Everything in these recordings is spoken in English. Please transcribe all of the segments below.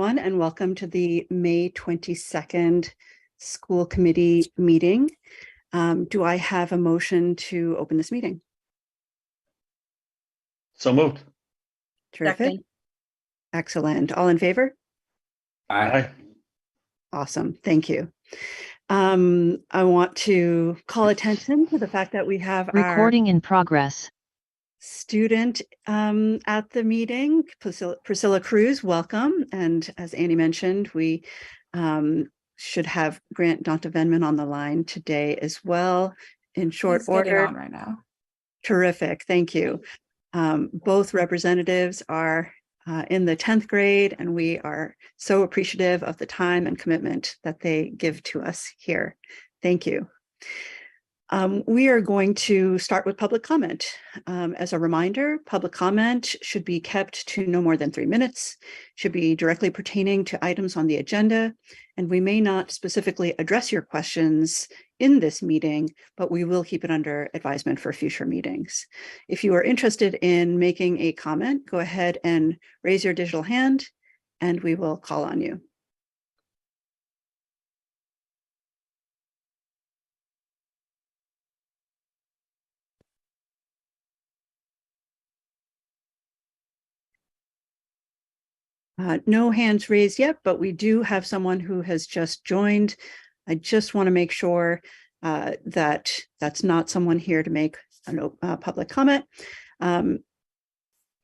everyone, and welcome to the May 22nd School Committee meeting. Do I have a motion to open this meeting? So moved. Terrific. Second. Excellent. All in favor? Aye. Awesome. Thank you. I want to call attention to the fact that we have Recording in progress. student at the meeting, Priscilla Cruz, welcome. And as Annie mentioned, we should have Grant Donta-Venman on the line today as well in short He's getting order. on right now. Terrific, thank you. Both representatives are in the 10th grade, and we are so appreciative of the time and commitment that they give to us here. Thank you. We are going to start with public comment. As a reminder, public comment should be kept to no more than 3 minutes, should be directly pertaining to items on the agenda, and we may not specifically address your questions in this meeting, but we will keep it under advisement for future meetings. If you are interested in making a comment, go ahead and raise your digital hand, and we will call on you. No hands raised yet, but we do have someone who has just joined. I just want to make sure that that's not someone here to make a public comment.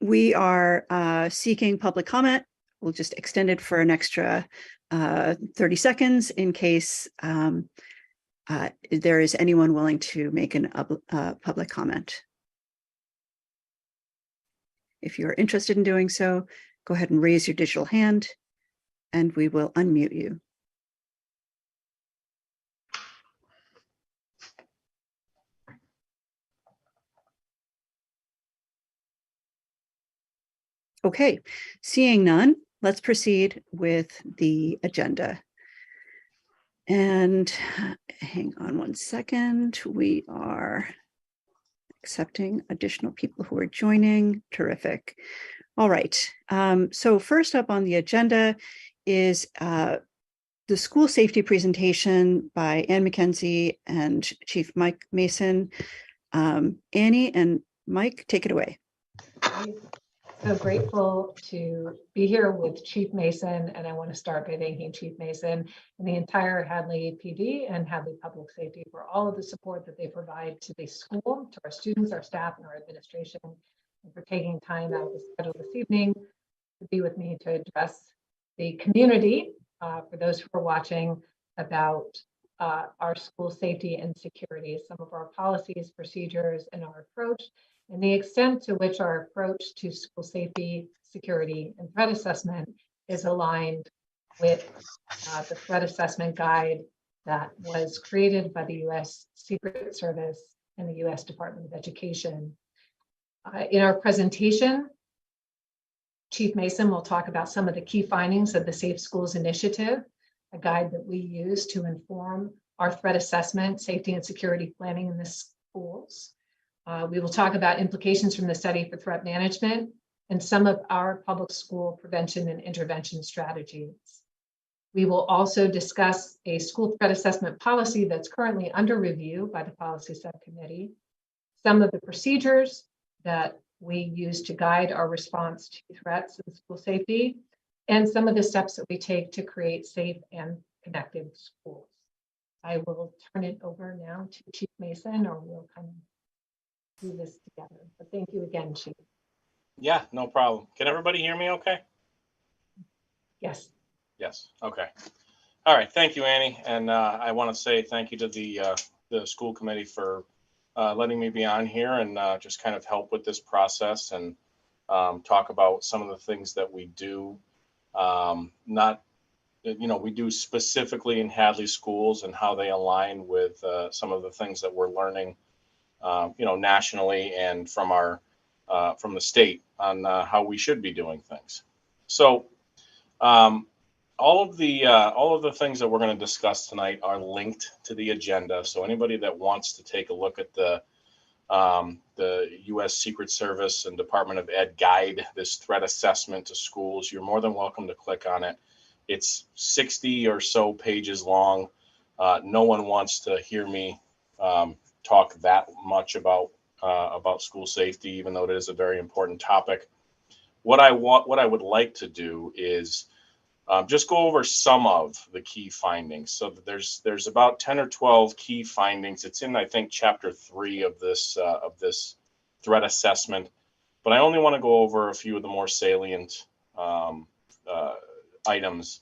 We are seeking public comment. We'll just extend it for an extra 30 seconds in case there is anyone willing to make a public comment. If you're interested in doing so, go ahead and raise your digital hand and we will unmute you. Okay, seeing none, let's proceed with the agenda. And hang on one second. We are accepting additional people who are joining. Terrific. All right. So first up on the agenda is the school safety presentation by Ann McKenzie and Chief Mike Mason. Annie and Mike, take it away. So grateful to be here with Chief Mason, and I want to start by thanking Chief Mason and the entire Hadley PD and Hadley Public Safety for all of the support that they provide to the school, to our students, our staff, and our administration, and for taking time out of the schedule this evening to be with me to address the community, for those who are watching, about our school safety and security, some of our policies, procedures, and our approach, and the extent to which our approach to school safety, security, and threat assessment is aligned with the threat assessment guide that was created by the U.S. Secret Service and the U.S. Department of Education. In our presentation, Chief Mason will talk about some of the key findings of the Safe Schools Initiative, a guide that we use to inform our threat assessment, safety, and security planning in the schools. We will talk about implications from the study for threat management and some of our public school prevention and intervention strategies. We will also discuss a school threat assessment policy that's currently under review by the policy subcommittee, some of the procedures that we use to guide our response to threats and school safety, and some of the steps that we take to create safe and connected schools. I will turn it over now to Chief Mason, or we'll kind of do this together. But thank you again, Chief. Yeah, no problem. Can everybody hear me okay? Yes. Yes. Okay. All right. Thank you, Annie. And I want to say thank you to the school committee for letting me be on here and just kind of help with this process and talk about some of the things that we do. We do specifically in Hadley schools and how they align with some of the things that we're learning nationally and from the state on how we should be doing things. So all of the things that we're going to discuss tonight are linked to the agenda. So anybody that wants to take a look at the The U.S. Secret Service and Department of Ed guide, this threat assessment to schools. You're more than welcome to click on it. It's 60 or so pages long. No one wants to hear me talk that much about school safety, even though it is a very important topic. What I would like to do is just go over some of the key findings. So there's about 10 or 12 key findings. It's in, I think, chapter 3 of this threat assessment. But I only want to go over a few of the more salient items.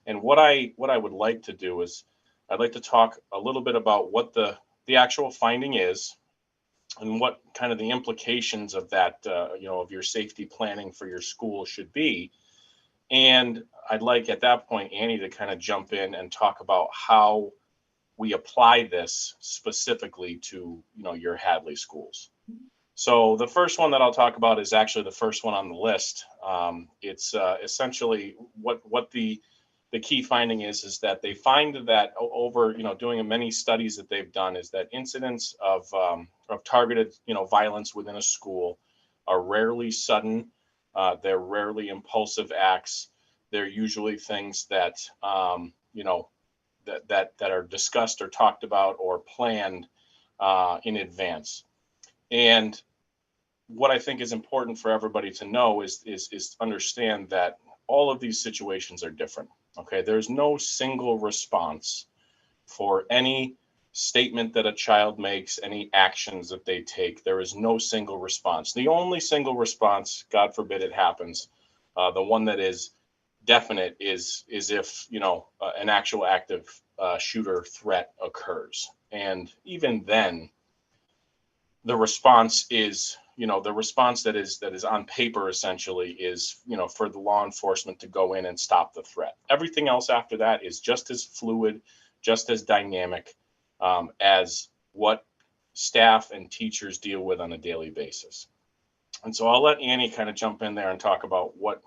And what I would like to do is I'd like to talk a little bit about what the actual finding is and what kind of the implications of that, of your safety planning for your school should be. And I'd like at that point, Annie, to kind of jump in and talk about how we apply this specifically to, your Hadley schools. So the first one that I'll talk about is actually the first one on the list. It's essentially what the key finding is that they find that over, doing many studies that they've done, is that incidents of targeted, violence within a school are rarely sudden. They're rarely impulsive acts. They're usually things that, that are discussed or talked about or planned in advance. And what I think is important for everybody to know is understand that all of these situations are different. Okay, there's no single response for any statement that a child makes, any actions that they take. There is no single response. The only single response, God forbid it happens, the one that is definite is if an actual active shooter threat occurs. And even then, the response is the response that is on paper essentially is for the law enforcement to go in and stop the threat. Everything else after that is just as fluid, just as dynamic as what staff and teachers deal with on a daily basis. And so I'll let Annie kind of jump in there and talk about what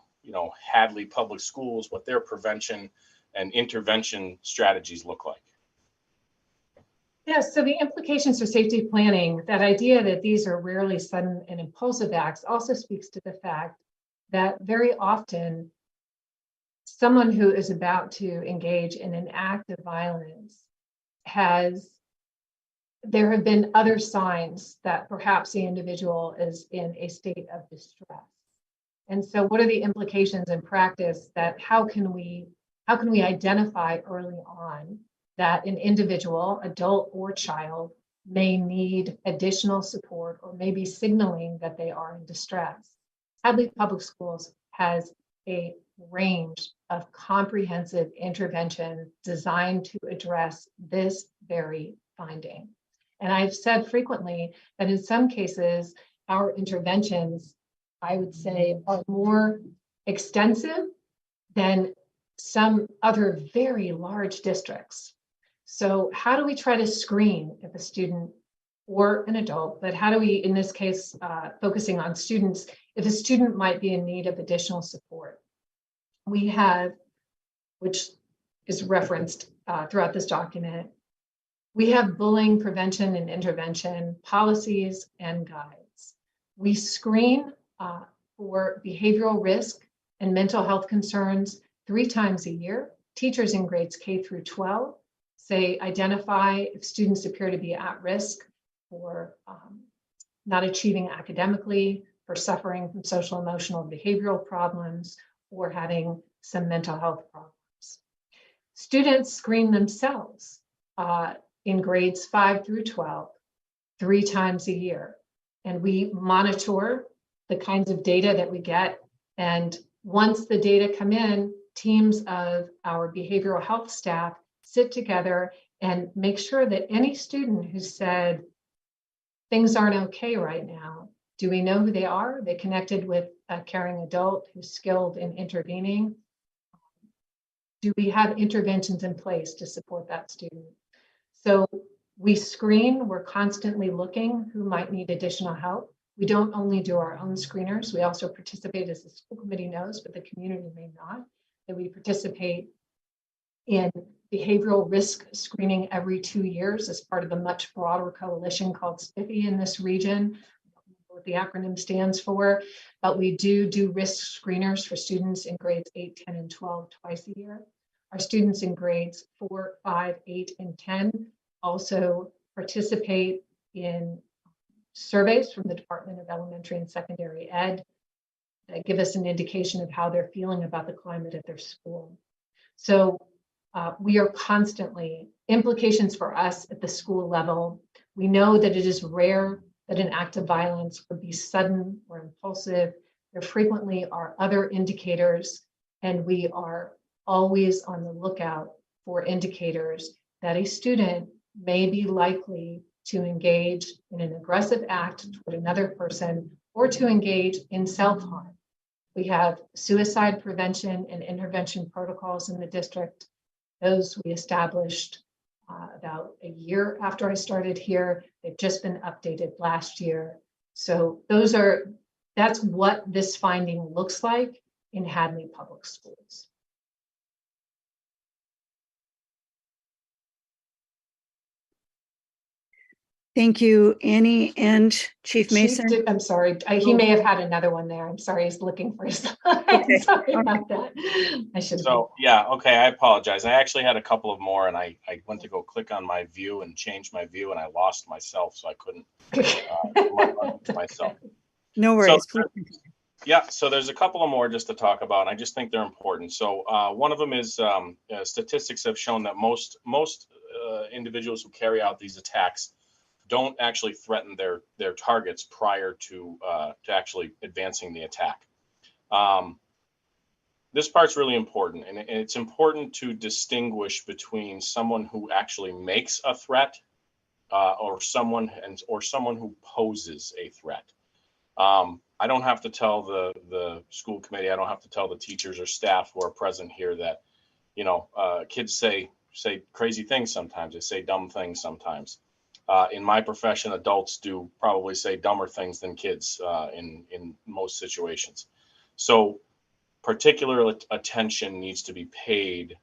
Hadley Public Schools, what their prevention and intervention strategies look like. Yeah, so the implications for safety planning, that idea that these are rarely sudden and impulsive acts, also speaks to the fact that very often someone who is about to engage in an act of violence there have been other signs that perhaps the individual is in a state of distress. And so what are the implications in practice that how can we identify early on that an individual, adult or child, may need additional support or may be signaling that they are in distress? Hadley Public Schools has a range of comprehensive intervention designed to address this very finding. And I've said frequently that in some cases, our interventions, I would say, are more extensive than some other very large districts. So how do we try to screen if a student or an adult, but how do we, in this case, focusing on students, if a student might be in need of additional support? We have, which is referenced throughout this document, we have bullying prevention and intervention policies and guides. We screen for behavioral risk and mental health concerns 3 times a year. Teachers in grades K through 12 say identify if students appear to be at risk for not achieving academically, for suffering from social, emotional, behavioral problems, or having some mental health problems. Students screen themselves in grades 5 through 12 3 times a year. And we monitor the kinds of data that we get. And once the data come in, teams of our behavioral health staff sit together and make sure that any student who said, things aren't okay right now, do we know who they are? Are they connected with a caring adult who's skilled in intervening? Do we have interventions in place to support that student? So we screen, we're constantly looking who might need additional help. We don't only do our own screeners, we also participate, as the school committee knows, but the community may not, that we participate in behavioral risk screening every 2 years as part of a much broader coalition called SPIFFy in this region, what the acronym stands for. But we do risk screeners for students in grades 8, 10, and 12 twice a year. Our students in grades 4, 5, 8, and 10 also participate in surveys from the Department of Elementary and Secondary Ed that give us an indication of how they're feeling about the climate at their school. So we are constantly, implications for us at the school level. We know that it is rare that an act of violence would be sudden or impulsive. There frequently are other indicators, and we are always on the lookout for indicators that a student may be likely to engage in an aggressive act toward another person or to engage in self-harm. We have suicide prevention and intervention protocols in the district. Those we established about a year after I started here. They've just been updated last year. So that's what this finding looks like in Hadley Public Schools. Thank you, Annie and Chief Mason. I'm sorry, he may have had another one there. I'm sorry, he's looking for his slide. Okay. Sorry about that. I should have. So, yeah, okay, I apologize. I actually had a couple of more, and I went to go click on my view and change my view, and I lost myself, so I couldn't myself. No worries. So, yeah, so there's a couple of more just to talk about. I just think they're important. So one of them is statistics have shown that most individuals who carry out these attacks don't actually threaten their targets prior to actually advancing the attack. This part's really important, and it's important to distinguish between someone who actually makes a threat or someone who poses a threat. I don't have to tell the school committee, I don't have to tell the teachers or staff who are present here that, kids say crazy things sometimes. They say dumb things sometimes. In my profession, adults do probably say dumber things than kids in most situations. So particular attention needs to be paid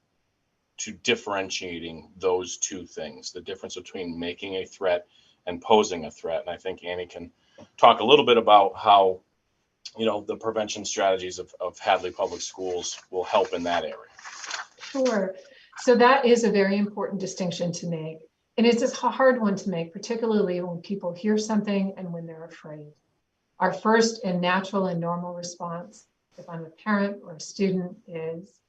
to differentiating those two things, the difference between making a threat and posing a threat. And I think Annie can talk a little bit about how, the prevention strategies of Hadley Public Schools will help in that area. Sure. So that is a very important distinction to make. And it's a hard one to make, particularly when people hear something and when they're afraid. Our first and natural and normal response, if I'm a parent or a student, is,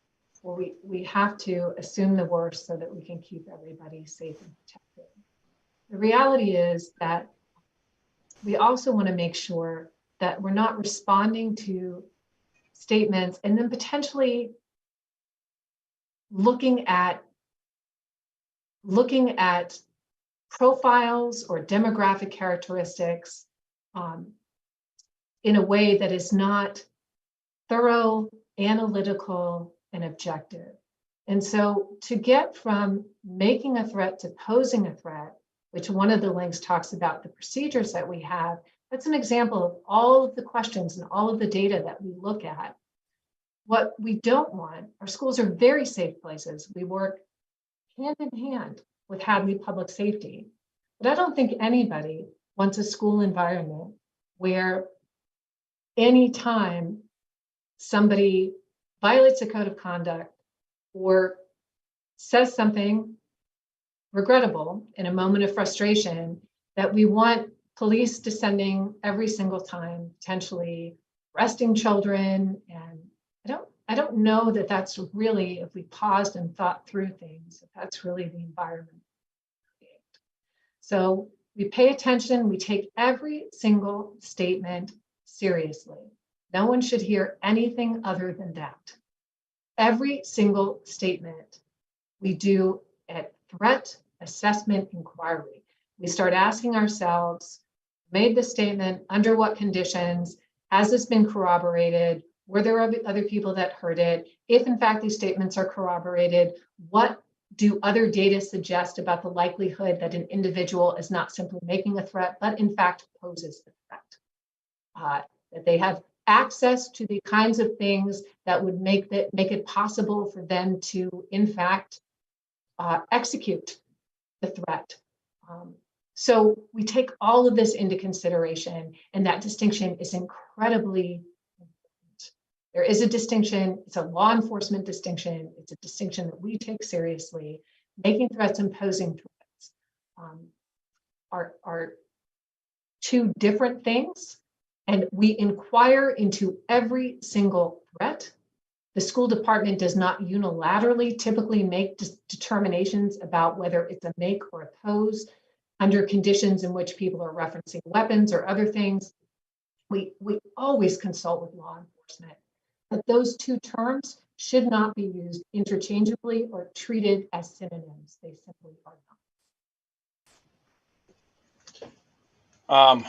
well, we have to assume the worst so that we can keep everybody safe and protected. The reality is that we also want to make sure that we're not responding to statements and then potentially looking at profiles or demographic characteristics in a way that is not thorough, analytical, and objective. And so to get from making a threat to posing a threat, which one of the links talks about the procedures that we have, that's an example of all of the questions and all of the data that we look at. What we don't want, our schools are very safe places. We work hand in hand with Hadley Public Safety. But I don't think anybody wants a school environment where anytime somebody violates a code of conduct or says something regrettable in a moment of frustration, that we want police descending every single time, potentially arresting children. And I don't know that that's really, if we paused and thought through things, if that's really the environment. So we pay attention, we take every single statement seriously. No one should hear anything other than that. Every single statement we do at threat assessment inquiry. We start asking ourselves, made this statement, under what conditions? Has this been corroborated? Were there other people that heard it? If in fact these statements are corroborated, what do other data suggest about the likelihood that an individual is not simply making a threat, but in fact poses a threat? That they have access to the kinds of things that would make it possible for them to, in fact, execute the threat. So we take all of this into consideration, and that distinction is incredibly important. There is a distinction. It's a law enforcement distinction. It's a distinction that we take seriously. Making threats and posing threats are two different things, and we inquire into every single threat. The school department does not unilaterally typically make determinations about whether it's a make or a pose under conditions in which people are referencing weapons or other things. We always consult with law enforcement, but those two terms should not be used interchangeably or treated as synonyms. They simply are not.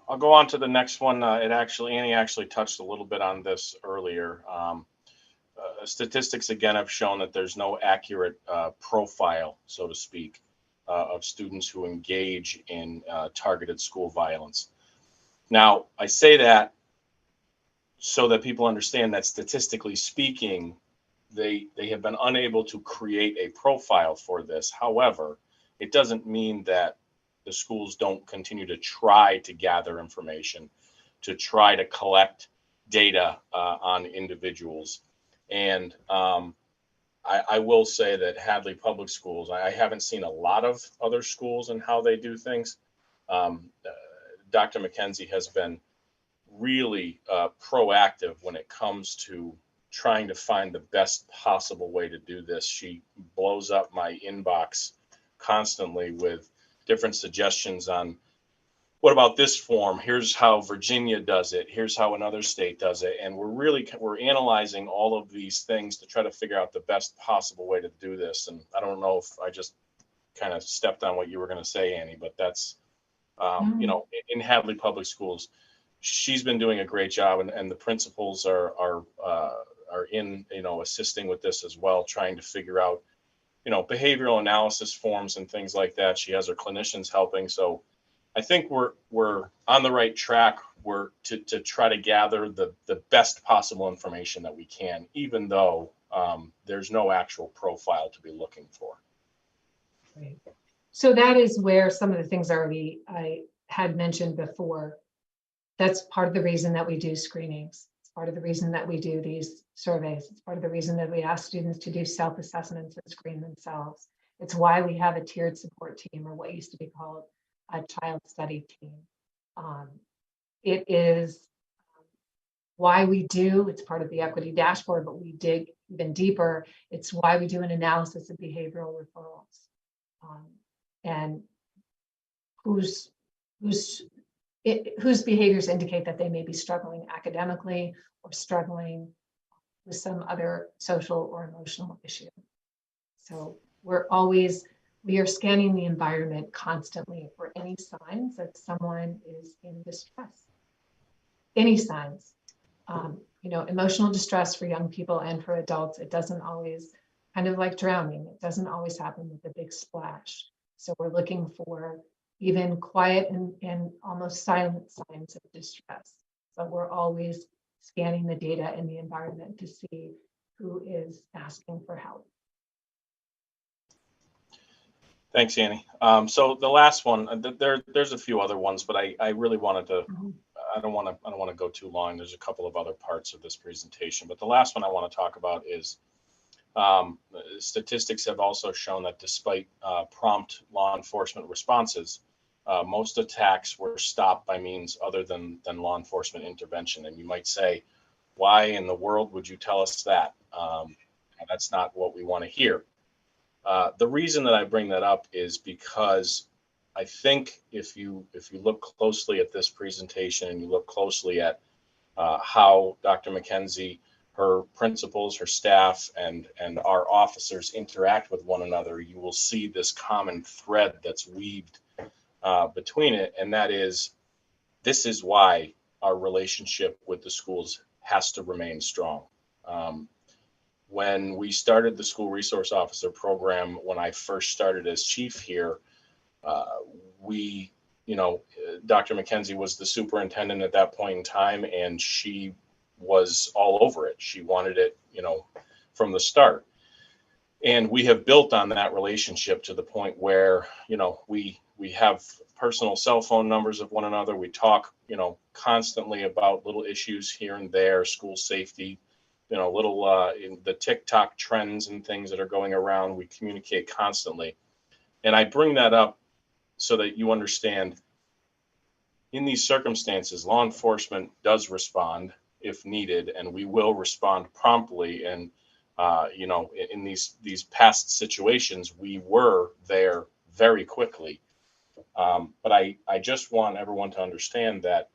I'll go on to the next one. Annie actually touched a little bit on this earlier. Statistics again have shown that there's no accurate profile, so to speak, of students who engage in targeted school violence. Now, I say that so that people understand that statistically speaking, they have been unable to create a profile for this. However, it doesn't mean that the schools don't continue to try to gather information, to try to collect data on individuals. And I will say that Hadley Public Schools, I haven't seen a lot of other schools and how they do things. Dr. McKenzie has been really proactive when it comes to trying to find the best possible way to do this. She blows up my inbox constantly with different suggestions on, what about this form? Here's how Virginia does it. Here's how another state does it. And we're analyzing all of these things to try to figure out the best possible way to do this. And I don't know if I just kind of stepped on what you were going to say, Annie, but that's, in Hadley Public Schools, she's been doing a great job, and the principals are in, assisting with this as well, trying to figure out, behavioral analysis forms and things like that. She has her clinicians helping. So I think we're on the right track. We're to try to gather the best possible information that we can, even though there's no actual profile to be looking for. Right. So that is where some of the things I had mentioned before. That's part of the reason that we do screenings. It's part of the reason that we do these surveys. It's part of the reason that we ask students to do self-assessments and screen themselves. It's why we have a tiered support team, or what used to be called a child study team. It is why we do, it's part of the equity dashboard, but we dig even deeper. It's why we do an analysis of behavioral referrals, and whose behaviors indicate that they may be struggling academically or struggling with some other social or emotional issue. So we are scanning the environment constantly for any signs that someone is in distress. Any signs, emotional distress for young people and for adults, it doesn't always, kind of like drowning, it doesn't always happen with a big splash. So we're looking for even quiet and almost silent signs of distress. But we're always scanning the data in the environment to see who is asking for help. Thanks, Annie. So the last one, there's a few other ones, but I really wanted to. I don't want to go too long. There's a couple of other parts of this presentation, but the last one I want to talk about is statistics have also shown that despite prompt law enforcement responses, most attacks were stopped by means other than law enforcement intervention. And you might say, why in the world would you tell us that? That's not what we want to hear. The reason that I bring that up is because I think if you look closely at this presentation and you look closely at how Dr. McKenzie, her principals, her staff, and our officers interact with one another, you will see this common thread that's weaved between it, and that is, this is why our relationship with the schools has to remain strong. When we started the school resource officer program, when I first started as chief here, we Dr. McKenzie was the superintendent at that point in time, and she was all over it. She wanted it, from the start. And we have built on that relationship to the point where, we have personal cell phone numbers of one another. We talk, constantly about little issues here and there, school safety, little in the TikTok trends and things that are going around. We communicate constantly. And I bring that up so that you understand, in these circumstances, law enforcement does respond if needed, and we will respond promptly. And in these past situations, we were there very quickly. But I just want everyone to understand that,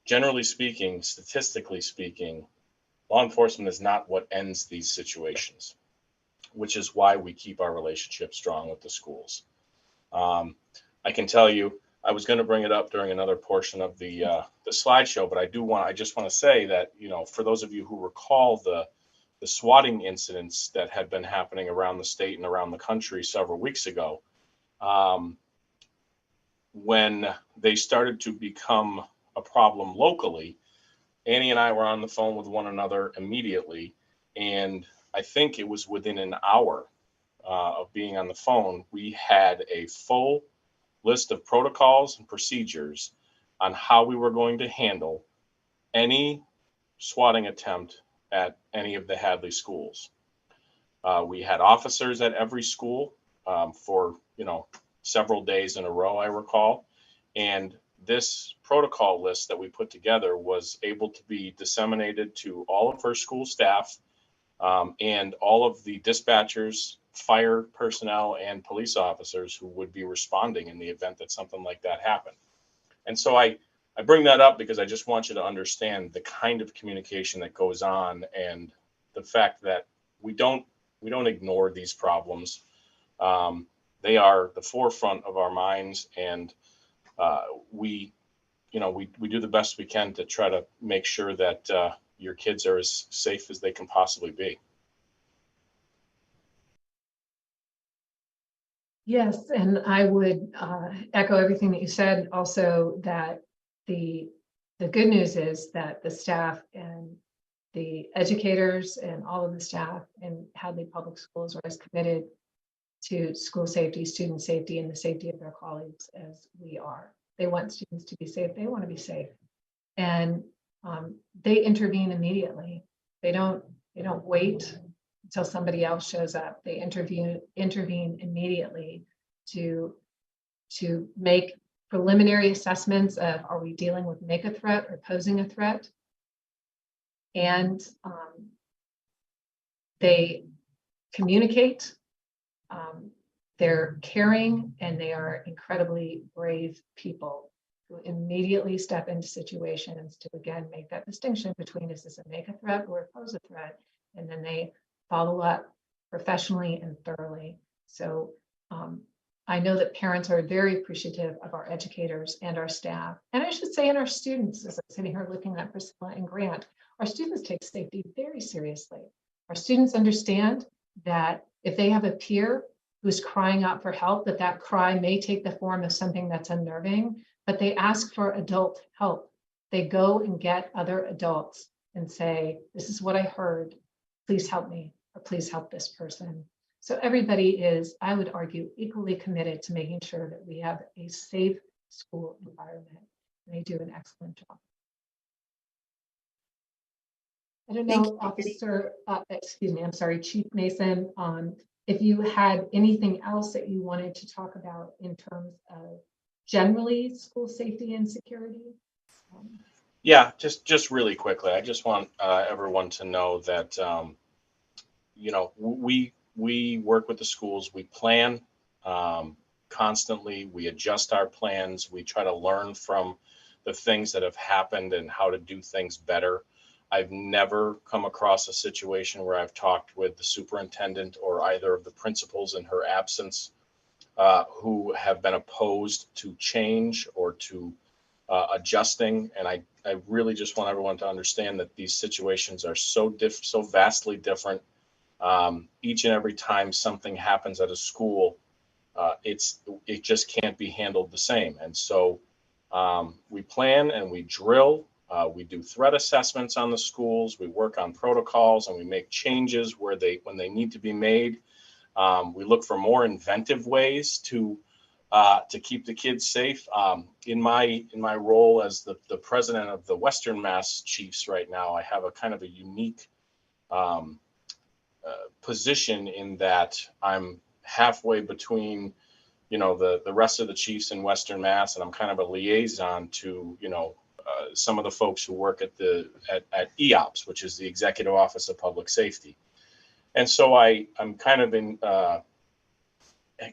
generally speaking, statistically speaking, law enforcement is not what ends these situations, which is why we keep our relationship strong with the schools. I can tell you, I was going to bring it up during another portion of the slideshow, but I just want to say that, for those of you who recall the swatting incidents that had been happening around the state and around the country several weeks ago, when they started to become a problem locally, Annie and I were on the phone with one another immediately. And I think it was within an hour of being on the phone, we had a full list of protocols and procedures on how we were going to handle any swatting attempt at any of the Hadley schools. We had officers at every school for, several days in a row, I recall. And this protocol list that we put together was able to be disseminated to all of our school staff and all of the dispatchers, fire personnel, and police officers who would be responding in the event that something like that happened. And so I bring that up because I just want you to understand the kind of communication that goes on, and the fact that we don't ignore these problems. They are the forefront of our minds, and we do the best we can to try to make sure that your kids are as safe as they can possibly be. Yes, and I would echo everything that you said. Also, that the good news is that the staff and the educators and all of the staff in Hadley Public Schools are as committed to school safety, student safety, and the safety of their colleagues as we are. They want students to be safe. They want to be safe, and they intervene immediately. They don't wait until somebody else shows up. They intervene immediately to make preliminary assessments of, are we dealing with make a threat or posing a threat? And they communicate. They're caring, and they are incredibly brave people who immediately step into situations to, again, make that distinction between, is this a make a threat or a pose a threat? And then they follow up professionally and thoroughly. So I know that parents are very appreciative of our educators and our staff, and I should say, and our students. As I'm sitting here looking at Priscilla and Grant, our students take safety very seriously. Our students understand that if they have a peer who's crying out for help, that cry may take the form of something that's unnerving, but they ask for adult help. They go and get other adults and say, this is what I heard, please help me, or please help this person. So everybody is, I would argue, equally committed to making sure that we have a safe school environment. And they do an excellent job. I don't know, Officer, I'm sorry, Chief Mason, if you had anything else that you wanted to talk about in terms of generally school safety and security. Yeah, just really quickly, I just want everyone to know that we work with the schools. We plan constantly. We adjust our plans. We try to learn from the things that have happened and how to do things better. I've never come across a situation where I've talked with the superintendent or either of the principals in her absence who have been opposed to change or to adjusting. And I really just want everyone to understand that these situations are so vastly different. Each and every time something happens at a school, it just can't be handled the same. And so we plan and we drill. We do threat assessments on the schools. We work on protocols and we make changes when they need to be made. We look for more inventive ways to keep the kids safe. In my role as the president of the Western Mass Chiefs right now, I have a kind of a unique position in that I'm halfway between, the rest of the chiefs in Western Mass, and I'm kind of a liaison to, some of the folks who work at EOPS, which is the Executive Office of Public Safety. And so I'm kind of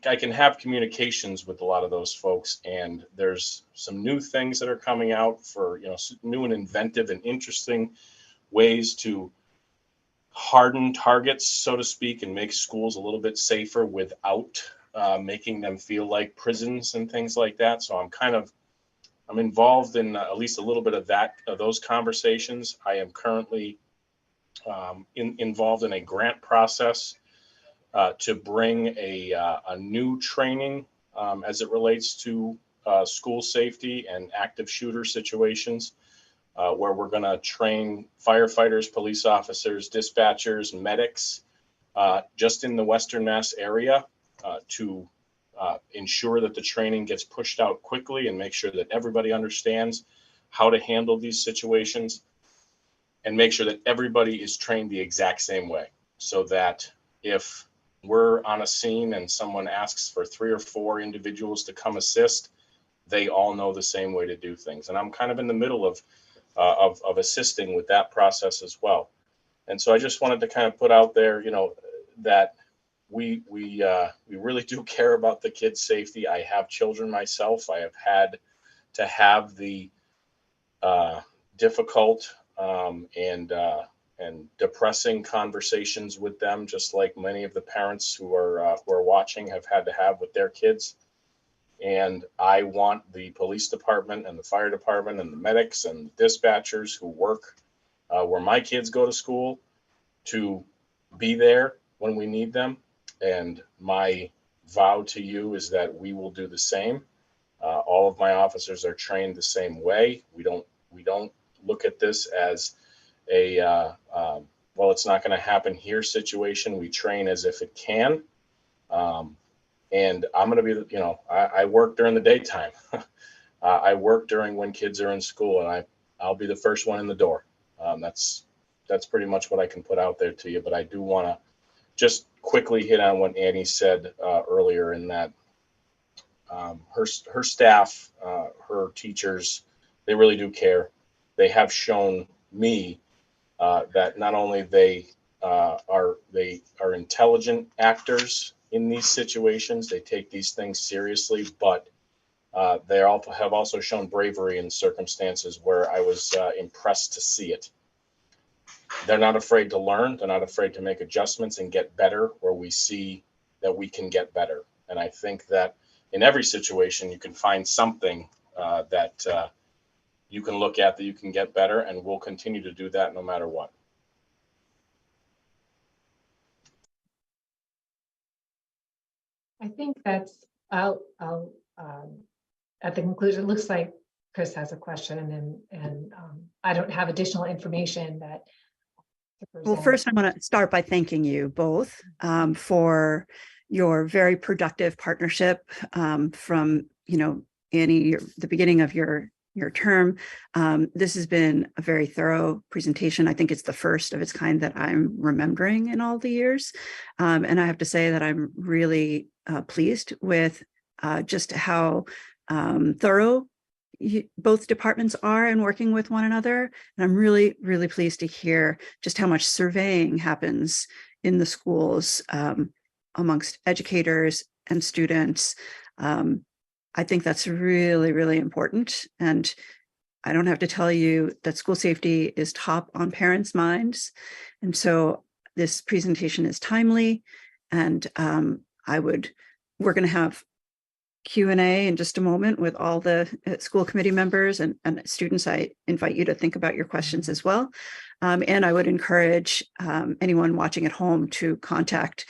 I can have communications with a lot of those folks, and there's some new things that are coming out for, new and inventive and interesting ways to harden targets, so to speak, and make schools a little bit safer without making them feel like prisons and things like that. So I'm involved in at least a little bit of those conversations. I am currently involved in a grant process to bring a new training as it relates to school safety and active shooter situations, where we're going to train firefighters, police officers, dispatchers, medics, just in the Western Mass area, to ensure that the training gets pushed out quickly and make sure that everybody understands how to handle these situations, and make sure that everybody is trained the exact same way, so that if we're on a scene and someone asks for 3 or 4 individuals to come assist, they all know the same way to do things. And I'm kind of in the middle of assisting with that process as well. And so I just wanted to kind of put out there, that we really do care about the kids' safety. I have children myself. I have had to have the difficult and depressing conversations with them, just like many of the parents who are watching have had to have with their kids. And I want the police department and the fire department and the medics and the dispatchers who work where my kids go to school to be there when we need them. And my vow to you is that we will do the same. All of my officers are trained the same way. We don't look at this as well, it's not going to happen here situation. We train as if it can. And I'm going to be, I work during the daytime. I work during when kids are in school, and I'll be the first one in the door. That's pretty much what I can put out there to you. But I do want to just quickly hit on what Annie said earlier, in that her staff, her teachers, they really do care. They have shown me that not only they are intelligent actors in these situations, they take these things seriously, but they have also shown bravery in circumstances where I was impressed to see it. They're not afraid to learn. They're not afraid to make adjustments and get better where we see that we can get better. And I think that in every situation, you can find something that you can look at that you can get better, and we'll continue to do that no matter what. I think that's, I'll at the conclusion, it looks like Chris has a question, and I don't have additional information that. Well, first, I want to start by thanking you both for your very productive partnership from, Annie, the beginning of your term. This has been a very thorough presentation. I think it's the first of its kind that I'm remembering in all the years. And I have to say that I'm really pleased with just how thorough both departments are in working with one another. And I'm really, really pleased to hear just how much surveying happens in the schools amongst educators and students. I think that's really, really important. And I don't have to tell you that school safety is top on parents' minds. And so this presentation is timely. And we're going to have Q&A in just a moment with all the school committee members and students. I invite you to think about your questions as well. And I would encourage anyone watching at home to contact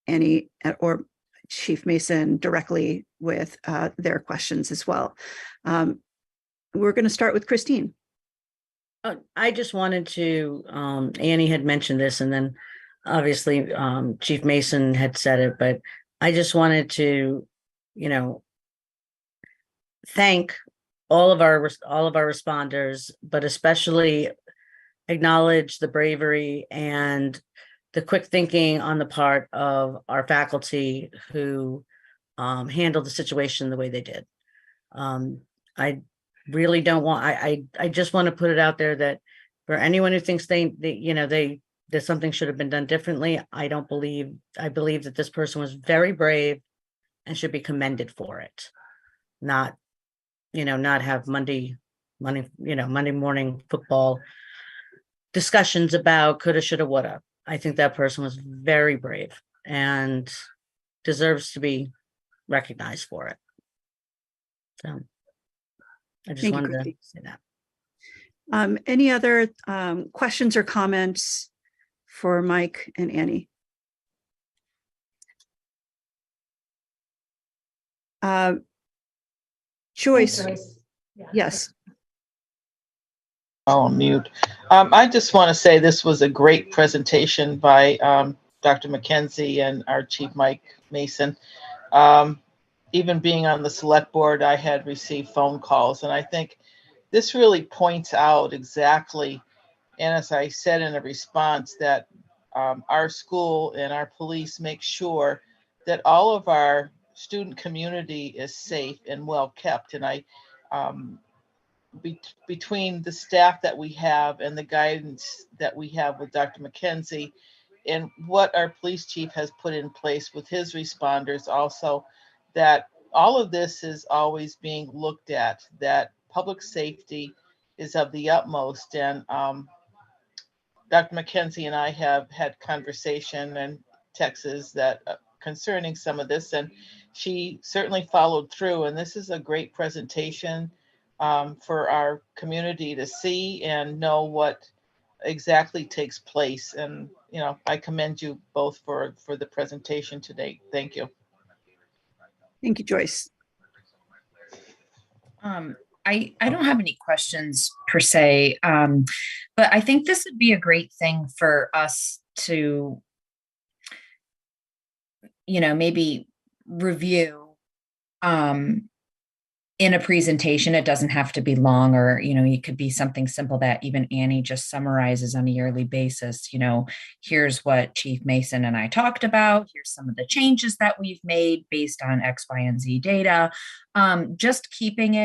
Annie or Chief Mason directly with their questions as well. We're going to start with Christine. I just wanted to, Annie had mentioned this, and then obviously Chief Mason had said it, but I just wanted to, thank all of our responders, but especially acknowledge the bravery and the quick thinking on the part of our faculty who handled the situation the way they did. I really don't want, I just want to put it out there that for anyone who thinks that something should have been done differently, I believe that this person was very brave and should be commended for it. Not have Monday morning football discussions about coulda, shoulda, woulda. I think that person was very brave and deserves to be recognized for it. So I just wanted to say that. Any other questions or comments for Mike and Annie? Joyce. Yeah. Yes. Oh, mute. I just want to say this was a great presentation by Dr. McKenzie and our Chief Mike Mason. Even being on the select board, I had received phone calls, and I think this really points out exactly, and as I said in a response, that our school and our police make sure that all of our student community is safe and well kept. And I between the staff that we have and the guidance that we have with Dr. McKenzie and what our police chief has put in place with his responders also, that all of this is always being looked at, that public safety is of the utmost. And Dr. McKenzie and I have had conversation and texts that concerning some of this, and she certainly followed through. And this is a great presentation for our community to see and know what exactly takes place. And, I commend you both for the presentation today. Thank you. Thank you, Joyce. I don't have any questions per se, but I think this would be a great thing for us to, maybe review in a presentation. It doesn't have to be long, or, it could be something simple that even Annie just summarizes on a yearly basis. Here's what Chief Mason and I talked about. Here's some of the changes that we've made based on X, Y, and Z data. Just keeping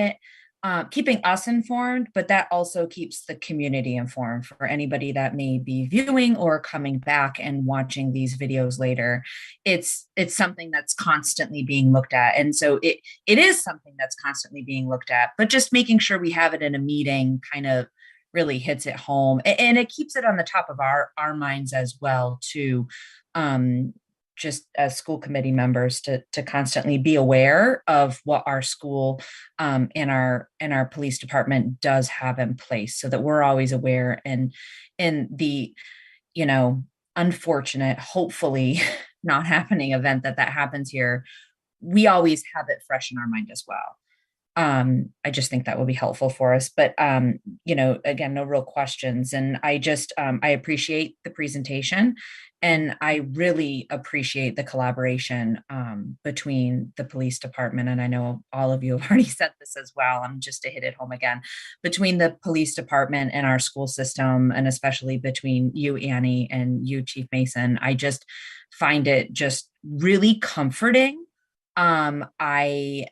us informed, but that also keeps the community informed for anybody that may be viewing or coming back and watching these videos later. It's something that's constantly being looked at. And so it is something that's constantly being looked at, but just making sure we have it in a meeting kind of really hits it home. And it keeps it on the top of our minds as well, too. Just as school committee members to constantly be aware of what our school and our police department does have in place, so that we're always aware. And in the, unfortunate, hopefully not happening event that happens here, we always have it fresh in our mind as well. I just think that will be helpful for us. But, again, no real questions. And I just, I appreciate the presentation, and I really appreciate the collaboration between the police department. And I know all of you have already said this as well. I'm just to hit it home again, between the police department and our school system, and especially between you, Annie, and you, Chief Mason. I just find it just really comforting. I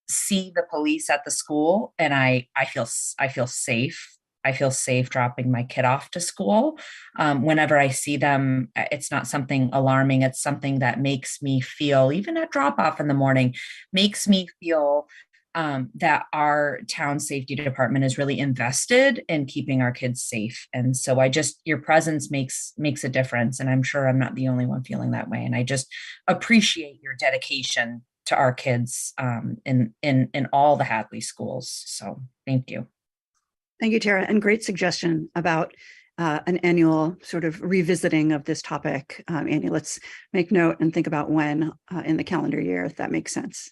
see the police at the school, and I feel safe. I feel safe dropping my kid off to school. Whenever I see them, it's not something alarming. It's something that makes me feel, even at drop off in the morning, makes me feel that our town safety department is really invested in keeping our kids safe. And so your presence makes a difference. And I'm sure I'm not the only one feeling that way. And I just appreciate your dedication to our kids in all the Hadley schools. So thank you. Thank you, Tara. And great suggestion about an annual sort of revisiting of this topic. Andy, let's make note and think about when in the calendar year, if that makes sense.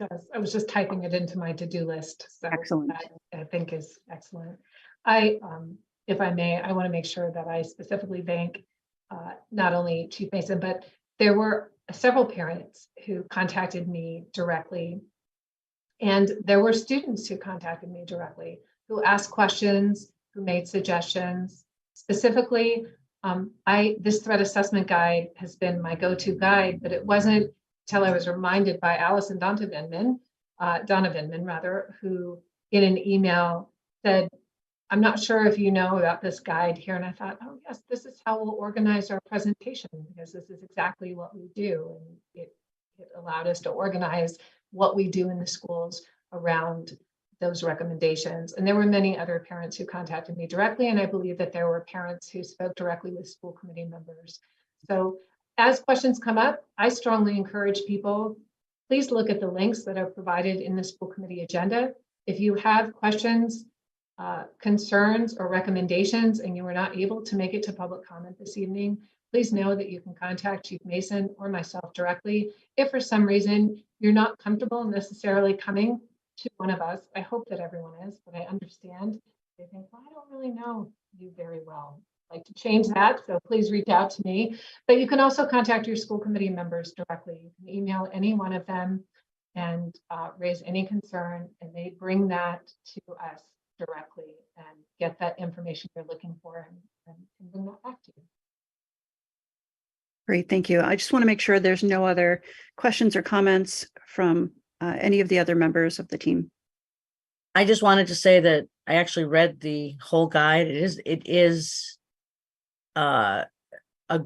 Yes, I was just typing it into my to-do list. So Excellent. that I think is excellent. If I may, I want to make sure that I specifically thank not only Chief Mason, but there were several parents who contacted me directly. And there were students who contacted me directly, who asked questions, who made suggestions. Specifically, this threat assessment guide has been my go-to guide, but it wasn't till I was reminded by Allison Donovan rather, who in an email said, I'm not sure if you know about this guide here. And I thought, oh yes, this is how we'll organize our presentation, because this is exactly what we do. And it allowed us to organize what we do in the schools around those recommendations. And there were many other parents who contacted me directly. And I believe that there were parents who spoke directly with school committee members. So as questions come up, I strongly encourage people, please look at the links that are provided in the school committee agenda. If you have questions, concerns, or recommendations, and you were not able to make it to public comment this evening, please know that you can contact Chief Mason or myself directly. If for some reason you're not comfortable necessarily coming to one of us, I hope that everyone is, but I understand they think, well, I don't really know you very well. I'd like to change that, so please reach out to me. But you can also contact your school committee members directly. You can email any one of them and raise any concern, and they bring that to us directly and get that information you're looking for and bring that back to you. Great, thank you. I just want to make sure there's no other questions or comments from any of the other members of the team. I just wanted to say that I actually read the whole guide. It is a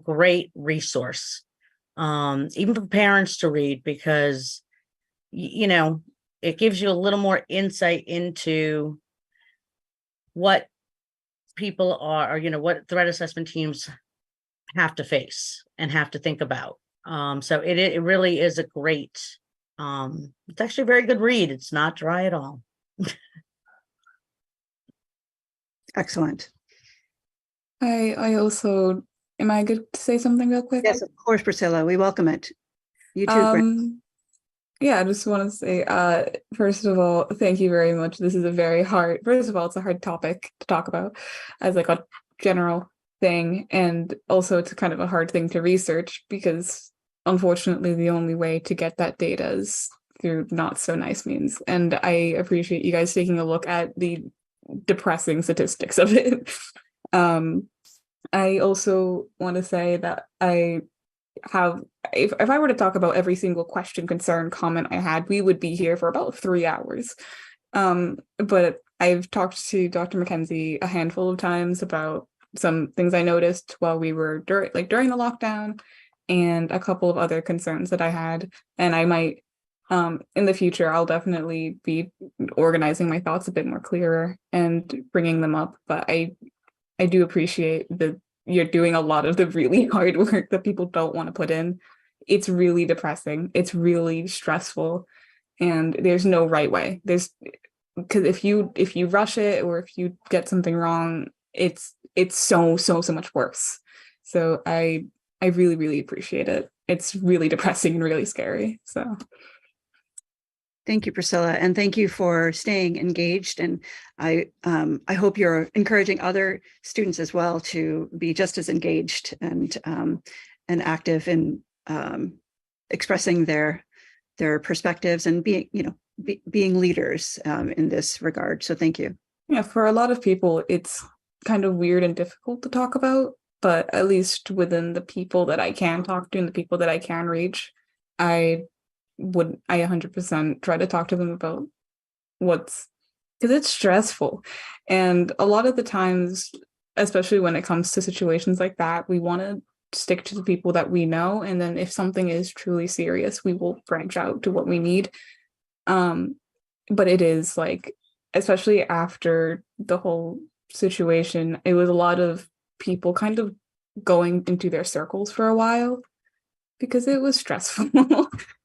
great resource, even for parents to read, because you know, it gives you a little more insight into what people are, or, you know, what threat assessment teams have to face and have to think about. So it really is a great, it's actually a very good read. It's not dry at all. Excellent. I also, am I good to say something real quick? Yes, of course, Priscilla, we welcome it. You too, Grant. Yeah, I just want to say, first of all, thank you very much. This is a very hard, first of all, it's a hard topic to talk about as like a general thing. And also it's kind of a hard thing to research, because unfortunately the only way to get that data is through not so nice means. And I appreciate you guys taking a look at the depressing statistics of it. I also want to say that I have, if I were to talk about every single question, concern, comment I had, we would be here for about 3 hours. But I've talked to Dr. McKenzie a handful of times about some things I noticed while we were during the lockdown, and a couple of other concerns that I had. And I might, in the future, I'll definitely be organizing my thoughts a bit more clearer and bringing them up. But I do appreciate that you're doing a lot of the really hard work that people don't want to put in. It's really depressing. It's really stressful, and there's no right way. Because if you rush it, or if you get something wrong, it's so much worse. So I really, really appreciate it. It's really depressing and really scary. So Thank you, Priscilla, and thank you for staying engaged. And I hope you're encouraging other students as well to be just as engaged and active in expressing their perspectives and being leaders in this regard. So thank you. yeah, for a lot of people, it's kind of weird and difficult to talk about, but at least within the people that I can talk to and the people that I can reach, I 100% try to talk to them about because it's stressful. And a lot of the times, especially when it comes to situations like that, we want to stick to the people that we know. And then if something is truly serious, we will branch out to what we need. But it is like, especially after the whole situation, it was a lot of people kind of going into their circles for a while, because it was stressful.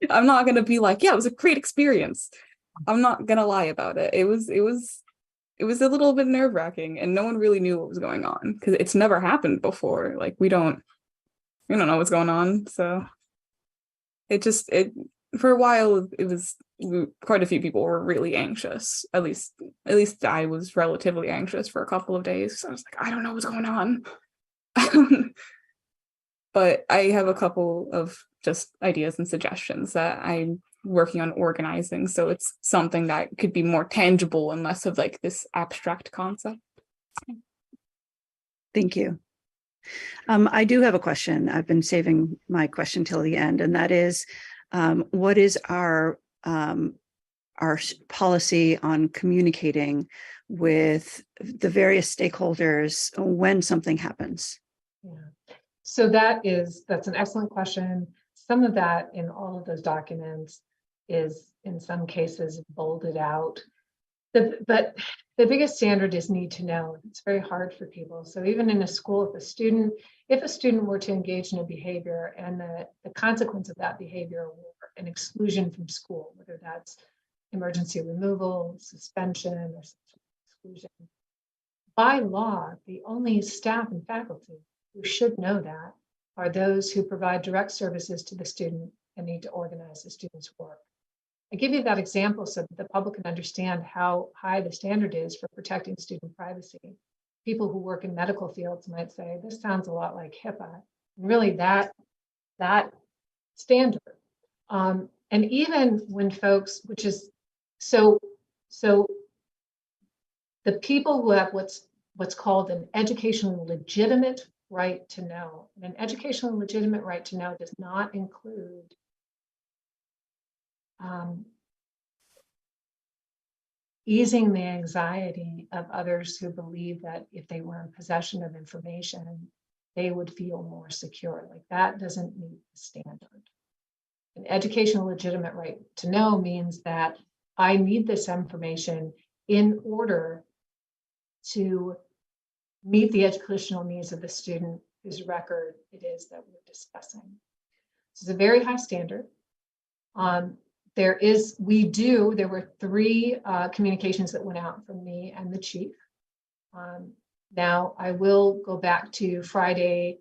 I'm not going to be like, yeah, it was a great experience. I'm not going to lie about it. It was it was a little bit nerve-wracking, and no one really knew what was going on because it's never happened before. Like we don't know what's going on. So it for a while it was quite a few people were really anxious. At least I was relatively anxious for a couple of days. I was like, I don't know what's going on. But I have a couple of just ideas and suggestions that I'm working on organizing, so it's something that could be more tangible and less of like this abstract concept. Thank you. I do have a question. I've been saving my question till the end, and that is, what is our policy on communicating with the various stakeholders when something happens? Yeah. So that's an excellent question. Some of that in all of those documents is in some cases bolded out. But the biggest standard is need to know. It's very hard for people. So even in a school, if a student were to engage in a behavior and the consequence of that behavior were an exclusion from school, whether that's emergency removal, suspension, or exclusion, by law, the only staff and faculty who should know that are those who provide direct services to the student and need to organize the student's work. I give you that example so that the public can understand how high the standard is for protecting student privacy. People who work in medical fields might say, this sounds a lot like HIPAA. And really that standard. And even when folks, which is, so the people who have what's called an educationally legitimate right to know. And an educationally legitimate right to know does not include easing the anxiety of others who believe that if they were in possession of information, they would feel more secure. Like that doesn't meet the standard. An educational legitimate right to know means that I need this information in order to meet the educational needs of the student whose record it is that we're discussing. This is a very high standard. There were 3 communications that went out from me and the chief. Now I will go back to Friday,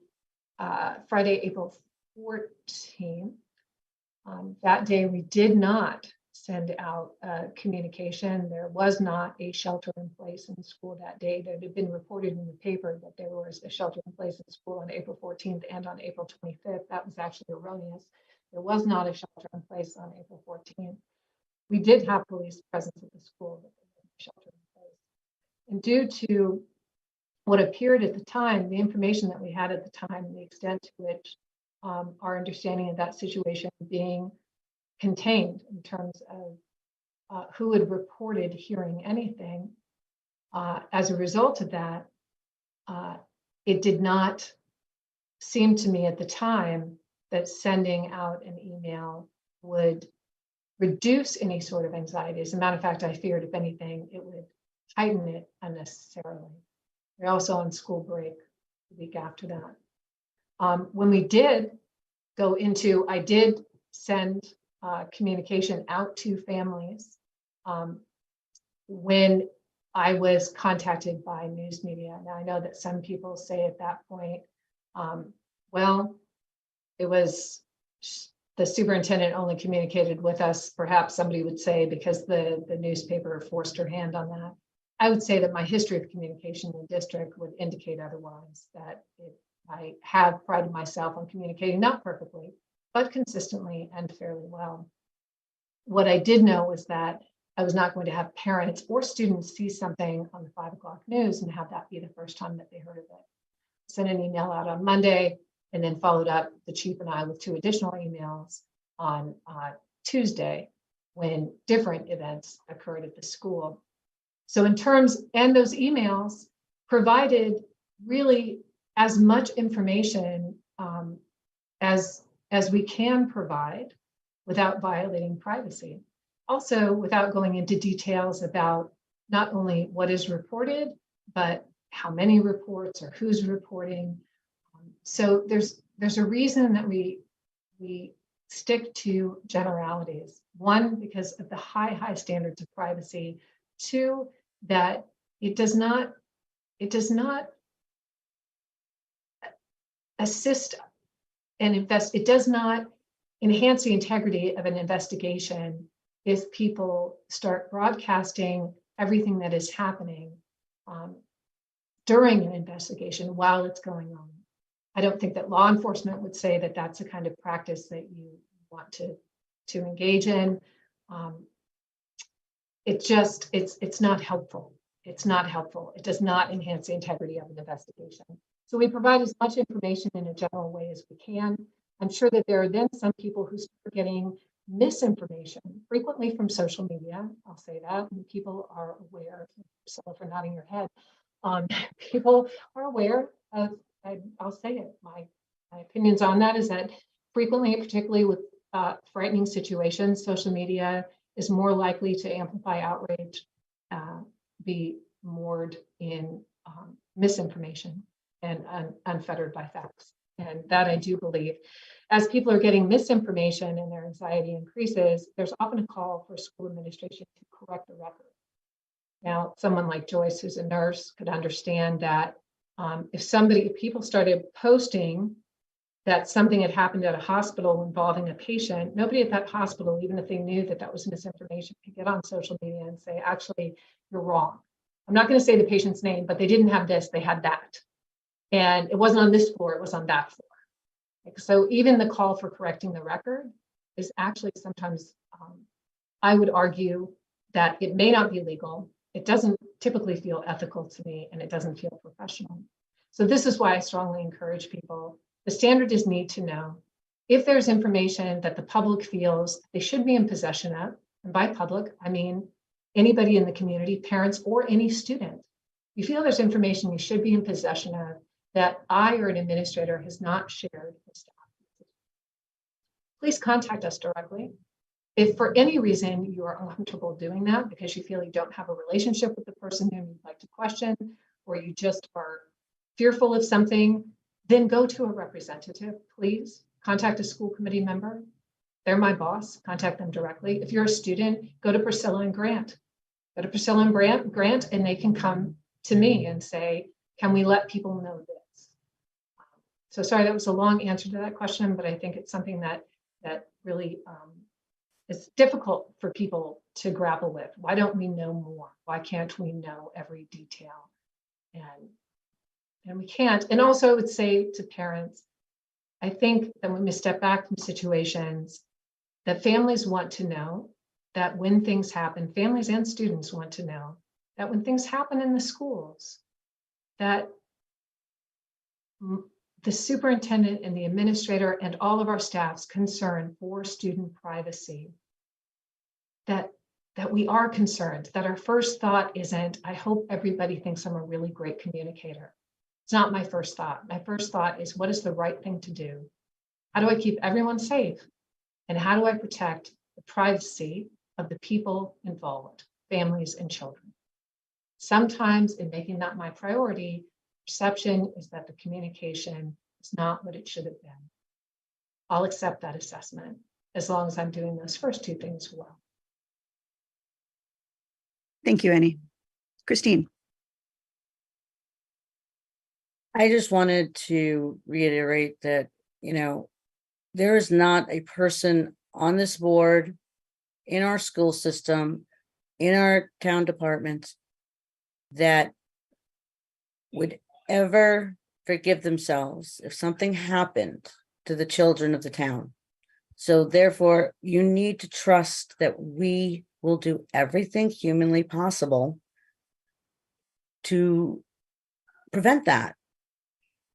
April 14th. That day we did not send out a communication. There was not a shelter in place in school that day. That had been reported in the paper that there was a shelter in place in school on April 14th and on April 25th. That was actually erroneous. There was not a shelter in place on April 14th. We did have police presence at the school, but there was no shelter in place. And due to what appeared at the time, the information that we had at the time, and the extent to which our understanding of that situation being contained in terms of who had reported hearing anything, as a result of that, it did not seem to me at the time that sending out an email would reduce any sort of anxiety. As a matter of fact, I feared, if anything, it would heighten it unnecessarily. We're also on school break the week after that. When we did go into, I did send communication out to families when I was contacted by news media. Now I know that some people say at that point, well, it was the superintendent only communicated with us, perhaps somebody would say, because the newspaper forced her hand on that. I would say that my history of communication in the district would indicate otherwise, that I have prided myself on communicating, not perfectly, but consistently and fairly well. What I did know was that I was not going to have parents or students see something on the 5 o'clock news and have that be the first time that they heard of it. Sent an email out on Monday, and then followed up, the chief and I, with 2 additional emails on Tuesday when different events occurred at the school. So in terms, and those emails provided really as much information as we can provide without violating privacy. Also, without going into details about not only what is reported, but how many reports or who's reporting. So there's a reason that we stick to generalities. 1, because of the high standards of privacy. 2, that it does not assist it does not enhance the integrity of an investigation if people start broadcasting everything that is happening during an investigation while it's going on. I don't think that law enforcement would say that that's the kind of practice that you want to engage in. It's not helpful. It's not helpful. It does not enhance the integrity of an investigation. So we provide as much information in a general way as we can. I'm sure that there are then some people who start getting misinformation, frequently from social media. I'll say that, and people are aware. So for nodding your head, people are aware of. I'll say it. My opinions on that is that frequently, particularly with frightening situations, social media is more likely to amplify outrage, be moored in misinformation and unfettered by facts. And that I do believe. As people are getting misinformation and their anxiety increases, there's often a call for school administration to correct the record. Now, someone like Joyce, who's a nurse, could understand that if people started posting that something had happened at a hospital involving a patient, nobody at that hospital, even if they knew that that was misinformation, could get on social media and say, actually, you're wrong. I'm not going to say the patient's name, but they didn't have this, they had that. And it wasn't on this floor, it was on that floor. So even the call for correcting the record is actually sometimes, I would argue that it may not be legal. It doesn't typically feel ethical to me, and it doesn't feel professional. So this is why I strongly encourage people. The standard is need to know. If there's information that the public feels they should be in possession of, and by public, I mean anybody in the community, parents, or any student, you feel there's information you should be in possession of that I or an administrator has not shared with staff, please contact us directly. If for any reason you are uncomfortable doing that because you feel you don't have a relationship with the person whom you'd like to question, or you just are fearful of something, then go to a representative. Please contact a school committee member. They're my boss. Contact them directly. If you're a student, go to Priscilla and Grant. Go to Priscilla and Grant, and they can come to me and say, can we let people know this? So sorry, that was a long answer to that question, but I think it's something that really is difficult for people to grapple with. Why don't we know more? Why can't we know every detail? And we can't. And also I would say to parents, I think that when we step back from situations, that families want to know that when things happen, families and students want to know that when things happen in the schools, that the superintendent and the administrator and all of our staff's concern for student privacy, that we are concerned, that our first thought isn't, I hope everybody thinks I'm a really great communicator. It's not my first thought. My first thought is, what is the right thing to do? How do I keep everyone safe? And how do I protect the privacy of the people involved, families and children? Sometimes in making that my priority, perception is that the communication is not what it should have been. I'll accept that assessment as long as I'm doing those first two things well. Thank you, Annie. Christine. I just wanted to reiterate that, there is not a person on this board, in our school system, in our town departments, that would ever forgive themselves if something happened to the children of the town. So therefore, you need to trust that we will do everything humanly possible to prevent that.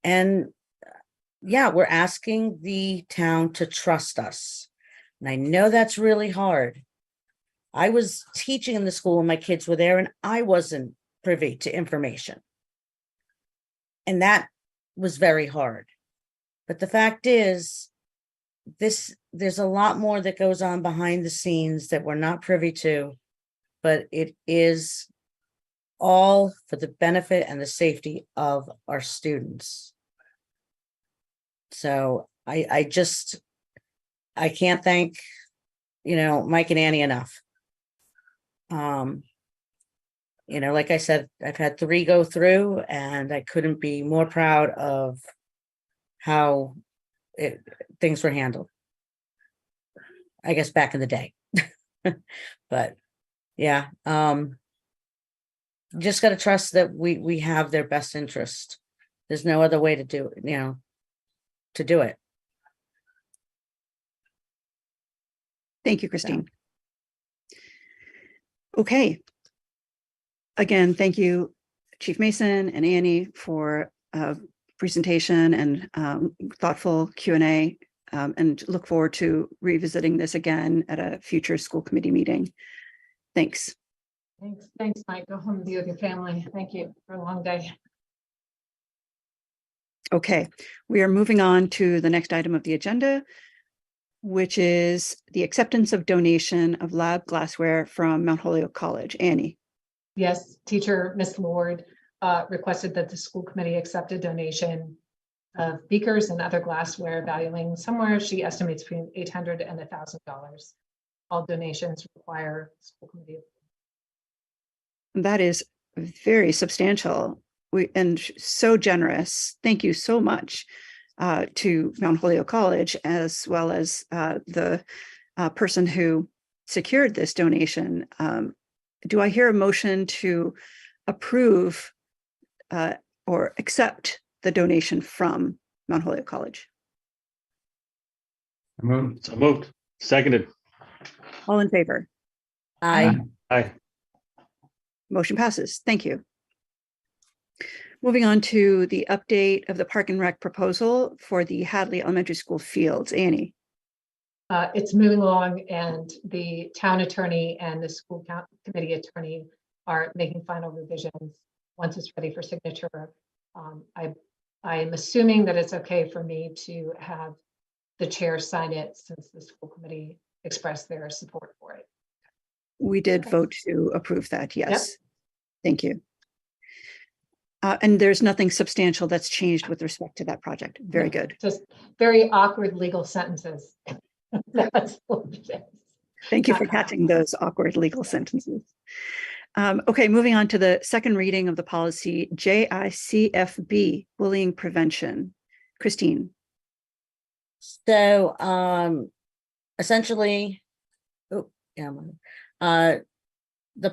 And yeah, we're asking the town to trust us. And I know that's really hard. I was teaching in the school when my kids were there, and I wasn't privy to information. And that was very hard. But the fact is, there's a lot more that goes on behind the scenes that we're not privy to, but it is all for the benefit and the safety of our students. So I can't thank, Mike and Annie enough. you know, like I said, I've had 3 go through, and I couldn't be more proud of how things were handled. I guess back in the day. But yeah, just got to trust that we have their best interest. There's no other way to do it, you know, to do it. Thank you, Christine. Okay. Again, thank you, Chief Mason and Annie, for presentation and thoughtful Q&A, and look forward to revisiting this again at a future school committee meeting. Thanks. Thanks, Mike. Go home and be with your family. Thank you for a long day. Okay, we are moving on to the next item of the agenda, which is the acceptance of donation of lab glassware from Mount Holyoke College. Annie. Yes, teacher Miss Lord requested that the school committee accept a donation of beakers and other glassware valuing somewhere she estimates between $800 and $1,000. All donations require school committee. That is very substantial and so generous. Thank you so much to Mount Holyoke College, as well as the person who secured this donation. Do I hear a motion to approve or accept the donation from Mount Holyoke College? So moved. Seconded. All in favor? I Aye. Motion passes. Thank you. Moving on to the update of the Park and Rec proposal for the Hadley Elementary School fields. Annie. It's moving along, and the town attorney and the school committee attorney are making final revisions once it's ready for signature. I'm assuming that it's okay for me to have the chair sign it, since the school committee expressed their support for it. We did vote to approve that. Yes. Yep. Thank you. And there's nothing substantial that's changed with respect to that project. Very good. Just very awkward legal sentences. That's what it is. Thank you for catching those awkward legal sentences. Okay, moving on to the second reading of the policy JICFB, bullying prevention. Christine. So essentially, the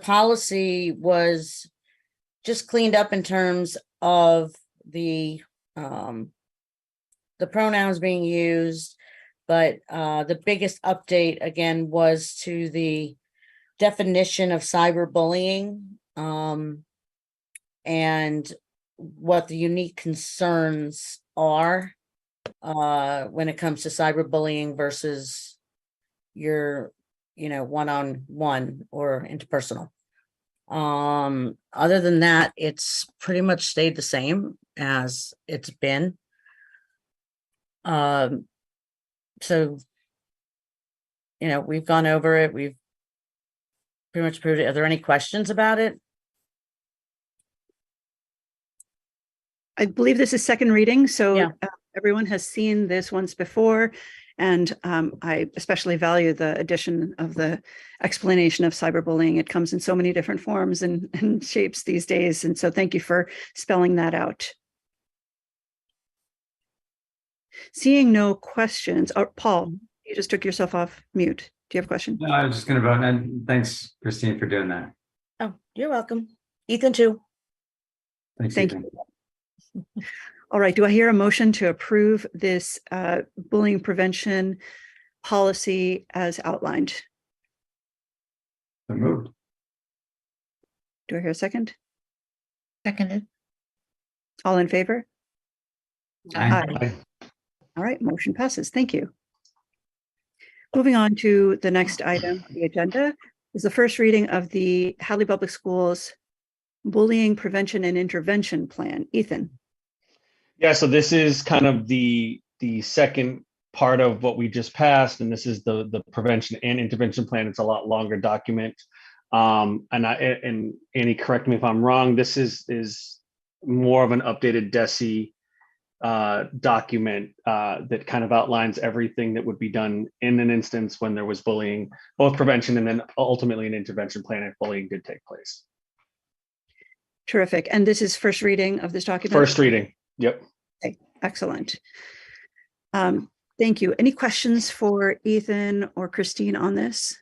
policy was just cleaned up in terms of the pronouns being used, but the biggest update again was to the definition of cyberbullying and what the unique concerns are when it comes to cyberbullying versus your, one-on-one or interpersonal. Other than that, it's pretty much stayed the same as it's been. So, we've gone over it. We've pretty much approved it. Are there any questions about it? I believe this is second reading, so Yeah. Everyone has seen this once before. And I especially value the addition of the explanation of cyberbullying. It comes in so many different forms and shapes these days. And so thank you for spelling that out. Seeing no questions. Oh, Paul, you just took yourself off mute. Do you have a question? No, I was just going to vote. And thanks, Christine, for doing that. Oh, you're welcome. Ethan too. Thanks, Thank Ethan. you. All right. Do I hear a motion to approve this bullying prevention policy as outlined? So moved. Do I hear a second? Seconded. All in favor? Aye. Aye. All right, motion passes. Thank you. Moving on to the next item on the agenda is the first reading of the Hadley Public Schools Bullying Prevention and Intervention Plan. Ethan. Yeah, so this is kind of the second part of what we just passed, and this is the prevention and intervention plan. It's a lot longer document. And Annie, correct me if I'm wrong, this is more of an updated DESE document that kind of outlines everything that would be done in an instance when there was bullying, both prevention and then ultimately an intervention plan if bullying did take place. Terrific. And this is first reading of this document? First reading. Yep. Okay, excellent. Thank you. Any questions for Ethan or Christine on this?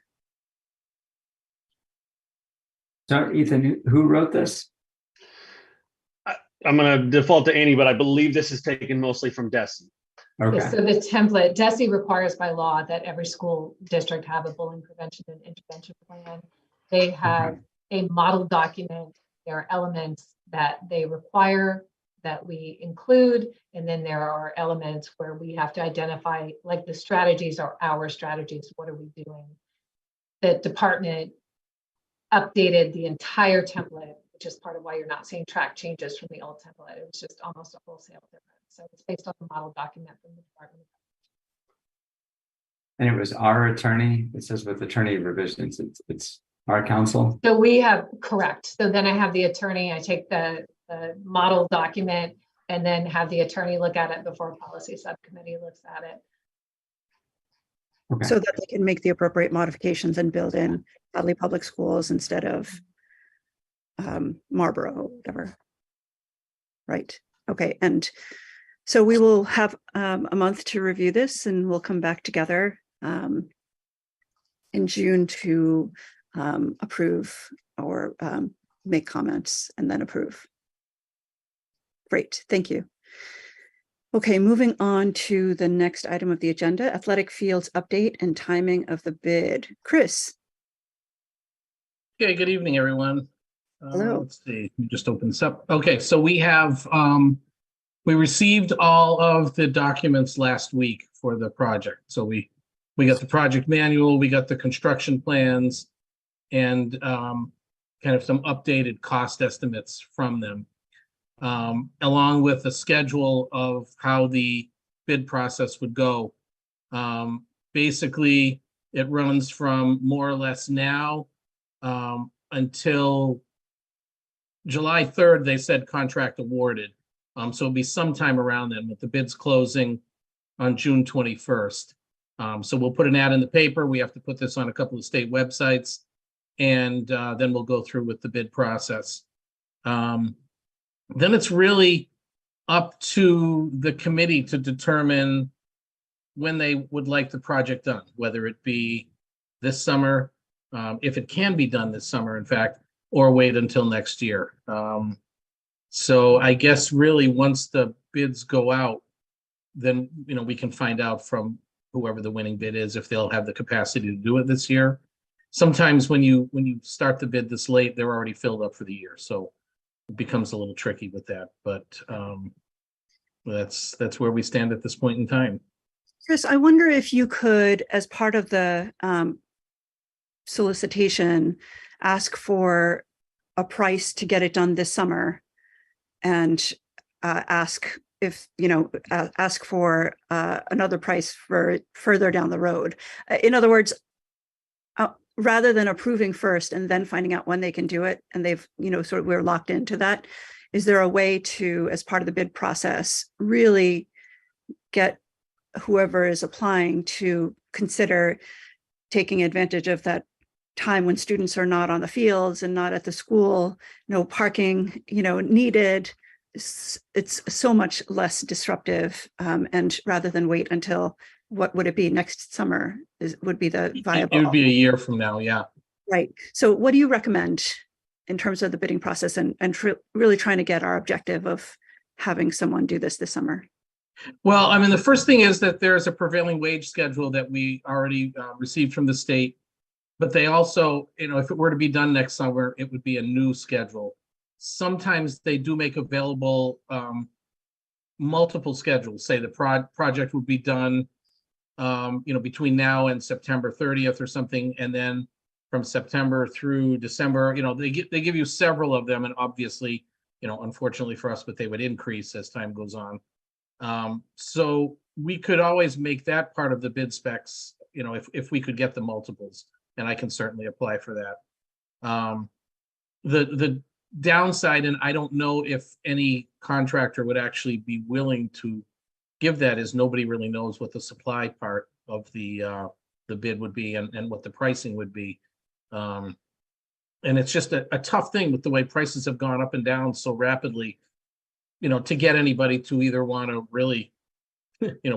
So Ethan, who wrote this? I'm going to default to Annie, but I believe this is taken mostly from Desi. Okay. So the template, DESE requires by law that every school district have a bullying prevention and intervention plan. They have a model document. There are elements that they require that we include, and then there are elements where we have to identify, like the strategies are our strategies. What are we doing? The department updated the entire template, which is part of why you're not seeing track changes from the old template. It was just almost a wholesale difference. So it's based on the model document from the department. And it was our attorney. It says with attorney revisions, it's our counsel. So we have, correct. So then I have the attorney, I take the model document and then have the attorney look at it before policy subcommittee looks at it. Okay. So that they can make the appropriate modifications and build in Hadley Public Schools instead of Marlboro, or whatever. Right. Okay. And so we will have a month to review this, and we'll come back together in June to approve or make comments and then approve. Great. Thank you. Okay, moving on to the next item of the agenda, athletic fields update and timing of the bid. Chris. Okay, good evening, everyone. Hello. Let's see, let me just open this up. Okay, so we have, we received all of the documents last week for the project. So we got the project manual, we got the construction plans, and kind of some updated cost estimates from them. Along with a schedule of how the bid process would go. Basically, it runs from more or less now until July 3rd, they said contract awarded. So it'll be sometime around then, with the bids closing on June 21st. So we'll put an ad in the paper. We have to put this on a couple of state websites, and then we'll go through with the bid process. Then it's really up to the committee to determine when they would like the project done, whether it be this summer, if it can be done this summer, in fact, or wait until next year. So I guess really once the bids go out, then, you know, we can find out from whoever the winning bid is if they'll have the capacity to do it this year. Sometimes when you start the bid this late, they're already filled up for the year. So it becomes a little tricky with that, but that's where we stand at this point in time. Chris, I wonder if you could, as part of the solicitation, ask for a price to get it done this summer, and ask if, you know, ask for another price for further down the road. In other words, rather than approving first and then finding out when they can do it, and they've, you know, sort of, we're locked into that. Is there a way to, as part of the bid process, really get whoever is applying to consider taking advantage of that time when students are not on the fields and not at the school, no parking, you know, needed? It's so much less disruptive, and rather than wait until, what would it be, next summer would be the viable. It would be a year from now, yeah. Right. So what do you recommend in terms of the bidding process and really trying to get our objective of having someone do this summer? Well, I mean, the first thing is that there's a prevailing wage schedule that we already received from the state, but they also, you know, if it were to be done next summer, it would be a new schedule. Sometimes they do make available multiple schedules. Say the project would be done, you know, between now and September 30th or something, and then from September through December, you know, they give you several of them, and obviously, you know, unfortunately for us, but they would increase as time goes on. So we could always make that part of the bid specs, you know, if we could get the multiples, and I can certainly apply for that. The downside, and I don't know if any contractor would actually be willing to give that, is nobody really knows what the supply part of the bid would be and what the pricing would be. And it's just a tough thing with the way prices have gone up and down so rapidly, to get anybody to either want to really,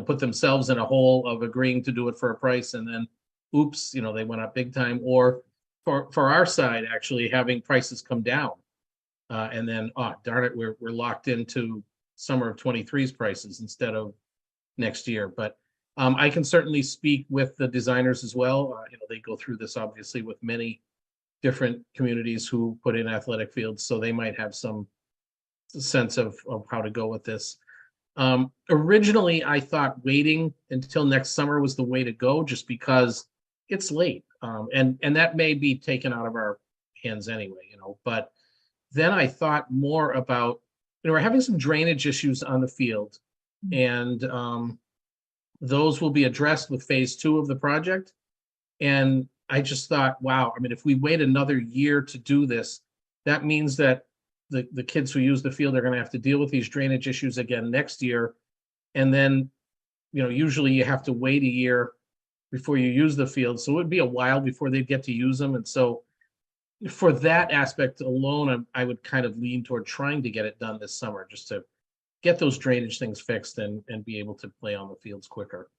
put themselves in a hole of agreeing to do it for a price and then, oops, they went up big time, or for our side, actually having prices come down. And then, oh, darn it, we're locked into summer of 23's prices instead of next year. But I can certainly speak with the designers as well. They go through this obviously with many different communities who put in athletic fields, so they might have some sense of how to go with this. Originally, I thought waiting until next summer was the way to go, just because it's late, and that may be taken out of our hands anyway. But then I thought more about, we're having some drainage issues on the field, and those will be addressed with phase 2 of the project. And I just thought, wow, I mean, if we wait another year to do this, that means that the kids who use the field are going to have to deal with these drainage issues again next year. And then, usually you have to wait a year before you use the field. So it would be a while before they get to use them. And so for that aspect alone, I would kind of lean toward trying to get it done this summer, just to get those drainage things fixed and be able to play on the fields quicker.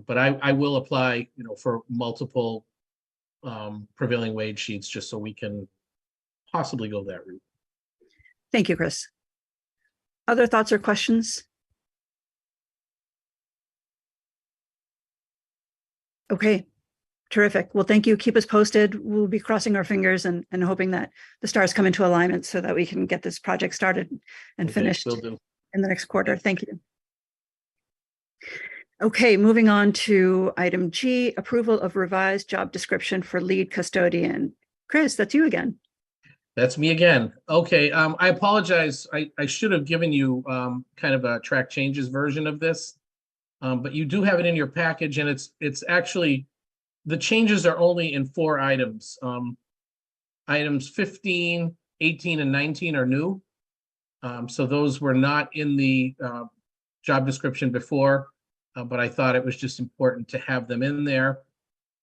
But I will apply, for multiple prevailing wage sheets, just so we can possibly go that route. Thank you, Chris. Other thoughts or questions? Okay, terrific. Well, thank you. Keep us posted. We'll be crossing our fingers and hoping that the stars come into alignment so that we can get this project started and Okay, finished will do. in the next quarter. Thank you. Okay, moving on to item G, approval of revised job description for lead custodian. Chris, that's you again. That's me again. Okay, I apologize. I should have given you kind of a track changes version of this, but you do have it in your package, and it's actually, the changes are only in 4 items. Items 15, 18, and 19 are new. So those were not in the job description before, but I thought it was just important to have them in there.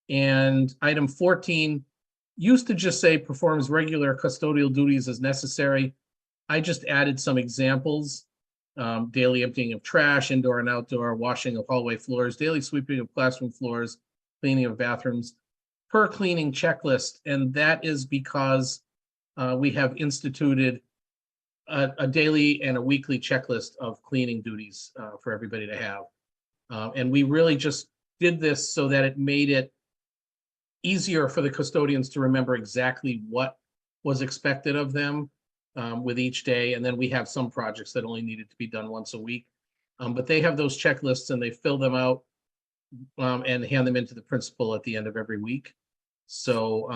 And item 14 used to just say performs regular custodial duties as necessary. I just added some examples: daily emptying of trash, indoor and outdoor, washing of hallway floors, daily sweeping of classroom floors, cleaning of bathrooms, per cleaning checklist. And that is because we have instituted a daily and a weekly checklist of cleaning duties for everybody to have. And we really just did this so that it made it easier for the custodians to remember exactly what was expected of them with each day. And then we have some projects that only needed to be done once a week. But they have those checklists and they fill them out and hand them into the principal at the end of every week. So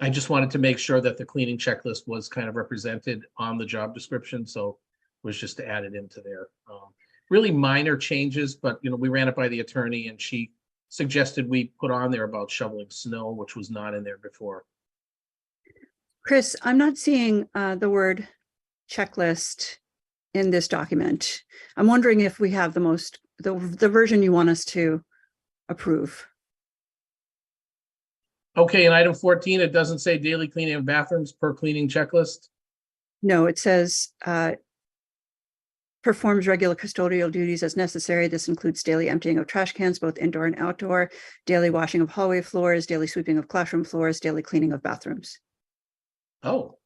I just wanted to make sure that the cleaning checklist was kind of represented on the job description. So it was just to add it into there. Really minor changes, but we ran it by the attorney and she suggested we put on there about shoveling snow, which was not in there before. Chris, I'm not seeing the word checklist in this document. I'm wondering if we have the version you want us to approve. Okay, in item 14, it doesn't say daily cleaning of bathrooms per cleaning checklist. No, it says performs regular custodial duties as necessary. This includes daily emptying of trash cans, both indoor and outdoor, daily washing of hallway floors, daily sweeping of classroom floors, daily cleaning of bathrooms. Oh,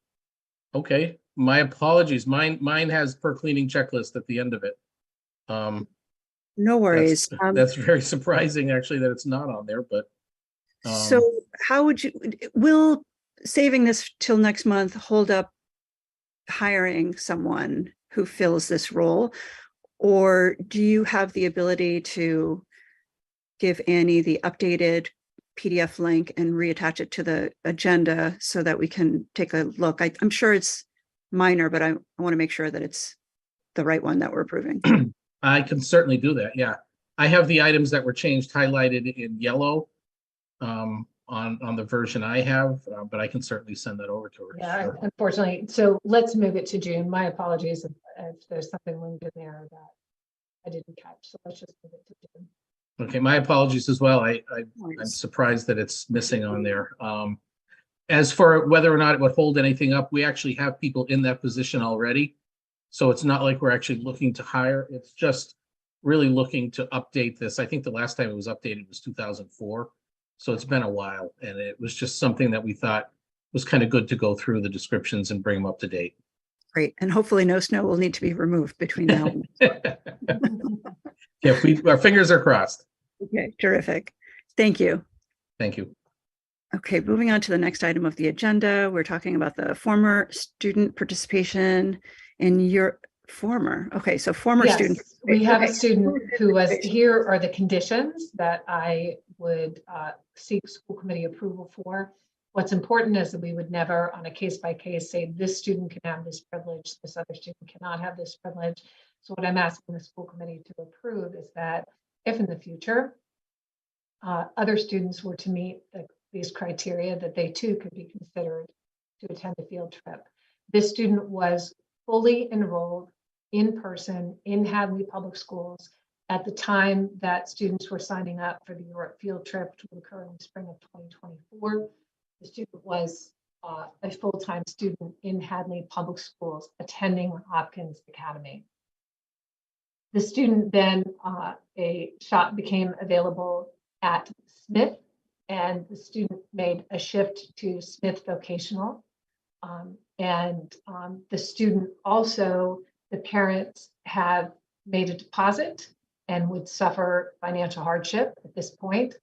okay. My apologies. Mine has per cleaning checklist at the end of it. No worries. That's very surprising, actually, that it's not on there. But so, how will saving this till next month hold up hiring someone who fills this role, or do you have the ability to give Annie the updated PDF link and reattach it to the agenda so that we can take a look? I'm sure it's minor, but I want to make sure that it's the right one that we're approving. I can certainly do that. Yeah, I have the items that were changed highlighted in yellow on the version I have, but I can certainly send that over to her. Yeah, sure. unfortunately. So let's move it to June. My apologies if there's something linked in there that I didn't catch. So let's just move it to June. Okay, my apologies as well. I'm surprised that it's missing on there. as for whether or not it would hold anything up, we actually have people in that position already. So it's not like we're actually looking to hire. It's just really looking to update this. I think the last time it was updated was 2004. So it's been a while, and it was just something that we thought was kind of good to go through the descriptions and bring them up to date. Great. And hopefully no snow will need to be removed between now and. Yeah, our fingers are crossed. Okay, terrific. Thank you. Thank you. Okay, moving on to the next item of the agenda. We're talking about the former student participation in your former. Okay, so former Yes, student. we have a Okay. student who was, here are the conditions that I would seek school committee approval for. What's important is that we would never, on a case by case, say this student can have this privilege, this other student cannot have this privilege. So what I'm asking the school committee to approve is that if in the future other students were to meet these criteria, that they too could be considered to attend a field trip. This student was fully enrolled in person in Hadley Public Schools at the time that students were signing up for the Europe field trip to occur in the spring of 2024. The student was a full-time student in Hadley Public Schools attending Hopkins Academy. The student then, a shop became available at Smith, and the student made a shift to Smith Vocational. The student also, the parents have made a deposit and would suffer financial hardship at this point.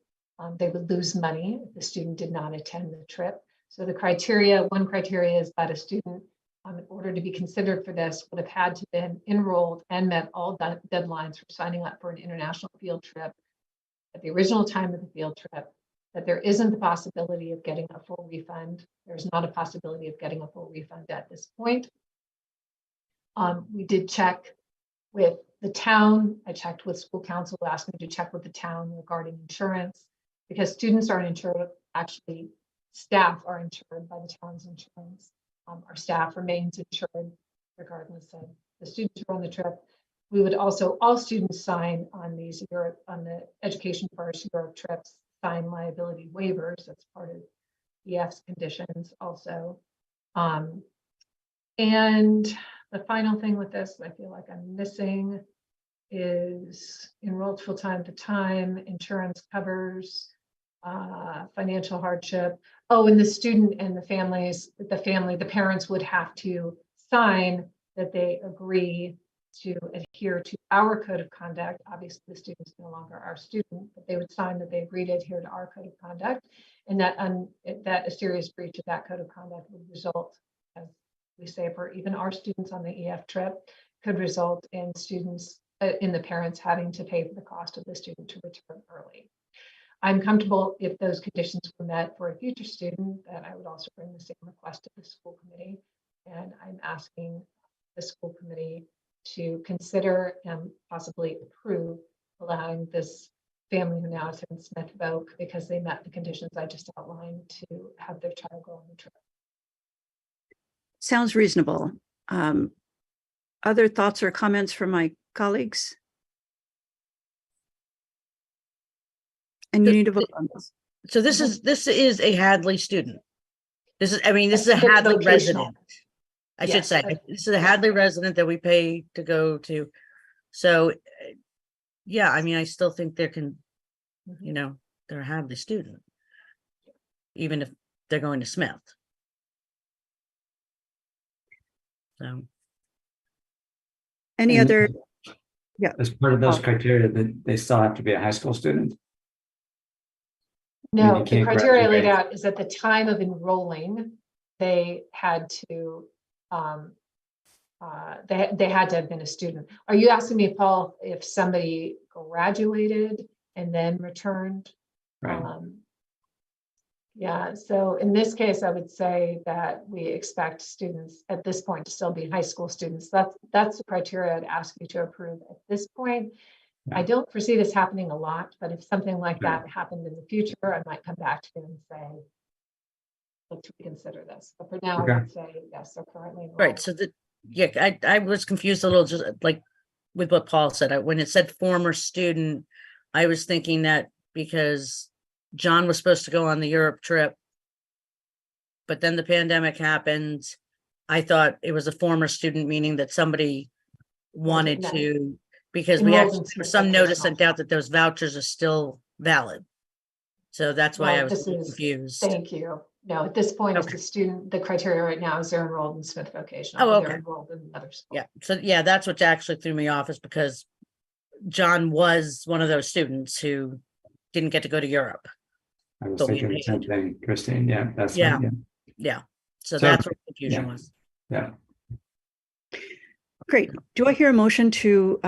They would lose money if the student did not attend the trip. So the criteria, one criteria is that a student, in order to be considered for this, would have had to been enrolled and met all deadlines for signing up for an international field trip at the original time of the field trip, that there isn't the possibility of getting a full refund. There's not a possibility of getting a full refund at this point. We did check with the town. I checked with school council, asked me to check with the town regarding insurance, because students aren't insured, actually staff are insured by the town's insurance. Our staff remains insured regardless of the students who are on the trip. We would also, all students sign on these Europe, on the Education First Europe trips, sign liability waivers. That's part of EF's conditions also. And the final thing with this, I feel like I'm missing, is enrolled full time to time, insurance covers financial hardship. Oh, and the student and the the parents would have to sign that they agree to adhere to our code of conduct. Obviously, the student is no longer our student, but they would sign that they agree to adhere to our code of conduct, and that a serious breach of that code of conduct would result, as we say, for even our students on the EF trip, could result in students, in the parents having to pay for the cost of the student to return early. I'm comfortable if those conditions were met for a future student, that I would also bring the same request to the school committee. And I'm asking the school committee to consider and possibly approve allowing this family who now attends Smith Voc, because they met the conditions I just outlined, to have their child go on the trip. Sounds reasonable. Other thoughts or comments from my colleagues? And you need to vote on this. So this is a Hadley student. This is a It's Hadley vocational. resident. I should Yes, say, this is a Hadley resident that we pay to go to. So, yeah, I mean, I still think there can, they're a Hadley student, even if they're going to Smith. So. Any And- other? As part of those Oh. criteria, that they still have to be a high school student. No, you the can't criteria laid graduate. out is at the time of enrolling, they had to, they had to have been a student. Are you asking me, Paul, if somebody graduated and then returned? Right. Yeah, so in this case, I would say that we expect students at this point to still be high school students. That's the criteria I'd ask you to approve at this point. I don't foresee this happening a lot, but if something like that happened in the future, I might come back to you and say, let's reconsider this. But for now, I Okay. would say, yes, they're currently enrolled. Right, so I was confused a little, just like with what Paul said. When it said former student, I was thinking that because John was supposed to go on the Europe trip but then the pandemic happened. I thought it was a former student, meaning that somebody wanted No. to, because we Enrolled actually, in there was Smith some notice Vocational. sent out that those vouchers are still valid. So that's why No, I was this is- confused. Thank you. No, at this point, it's Okay. the student, the criteria right now is they're enrolled in Smith Vocational. Oh, They're okay. enrolled in another school. Yeah, so yeah, that's what actually threw me off, is because John was one of those students who didn't get to go to Europe. I was But we thinking the same paid. thing, Christine. Yeah, that's Yeah. right. Yeah. Yeah, so So, that's what the confusion yeah. was. Yeah. Great. Do I hear a motion to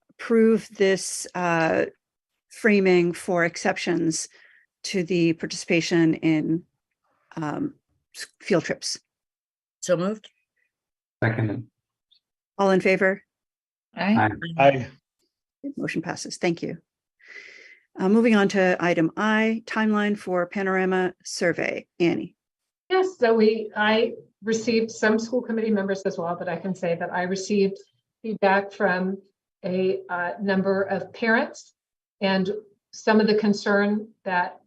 approve this framing for exceptions to the participation in field trips? So moved? Second. All in favor? I, I, Motion passes. Thank you. Moving on to item I, timeline for Panorama Survey. Annie. Yes, so I received some school committee members as well, but I can say that I received feedback from a number of parents, and some of the concern that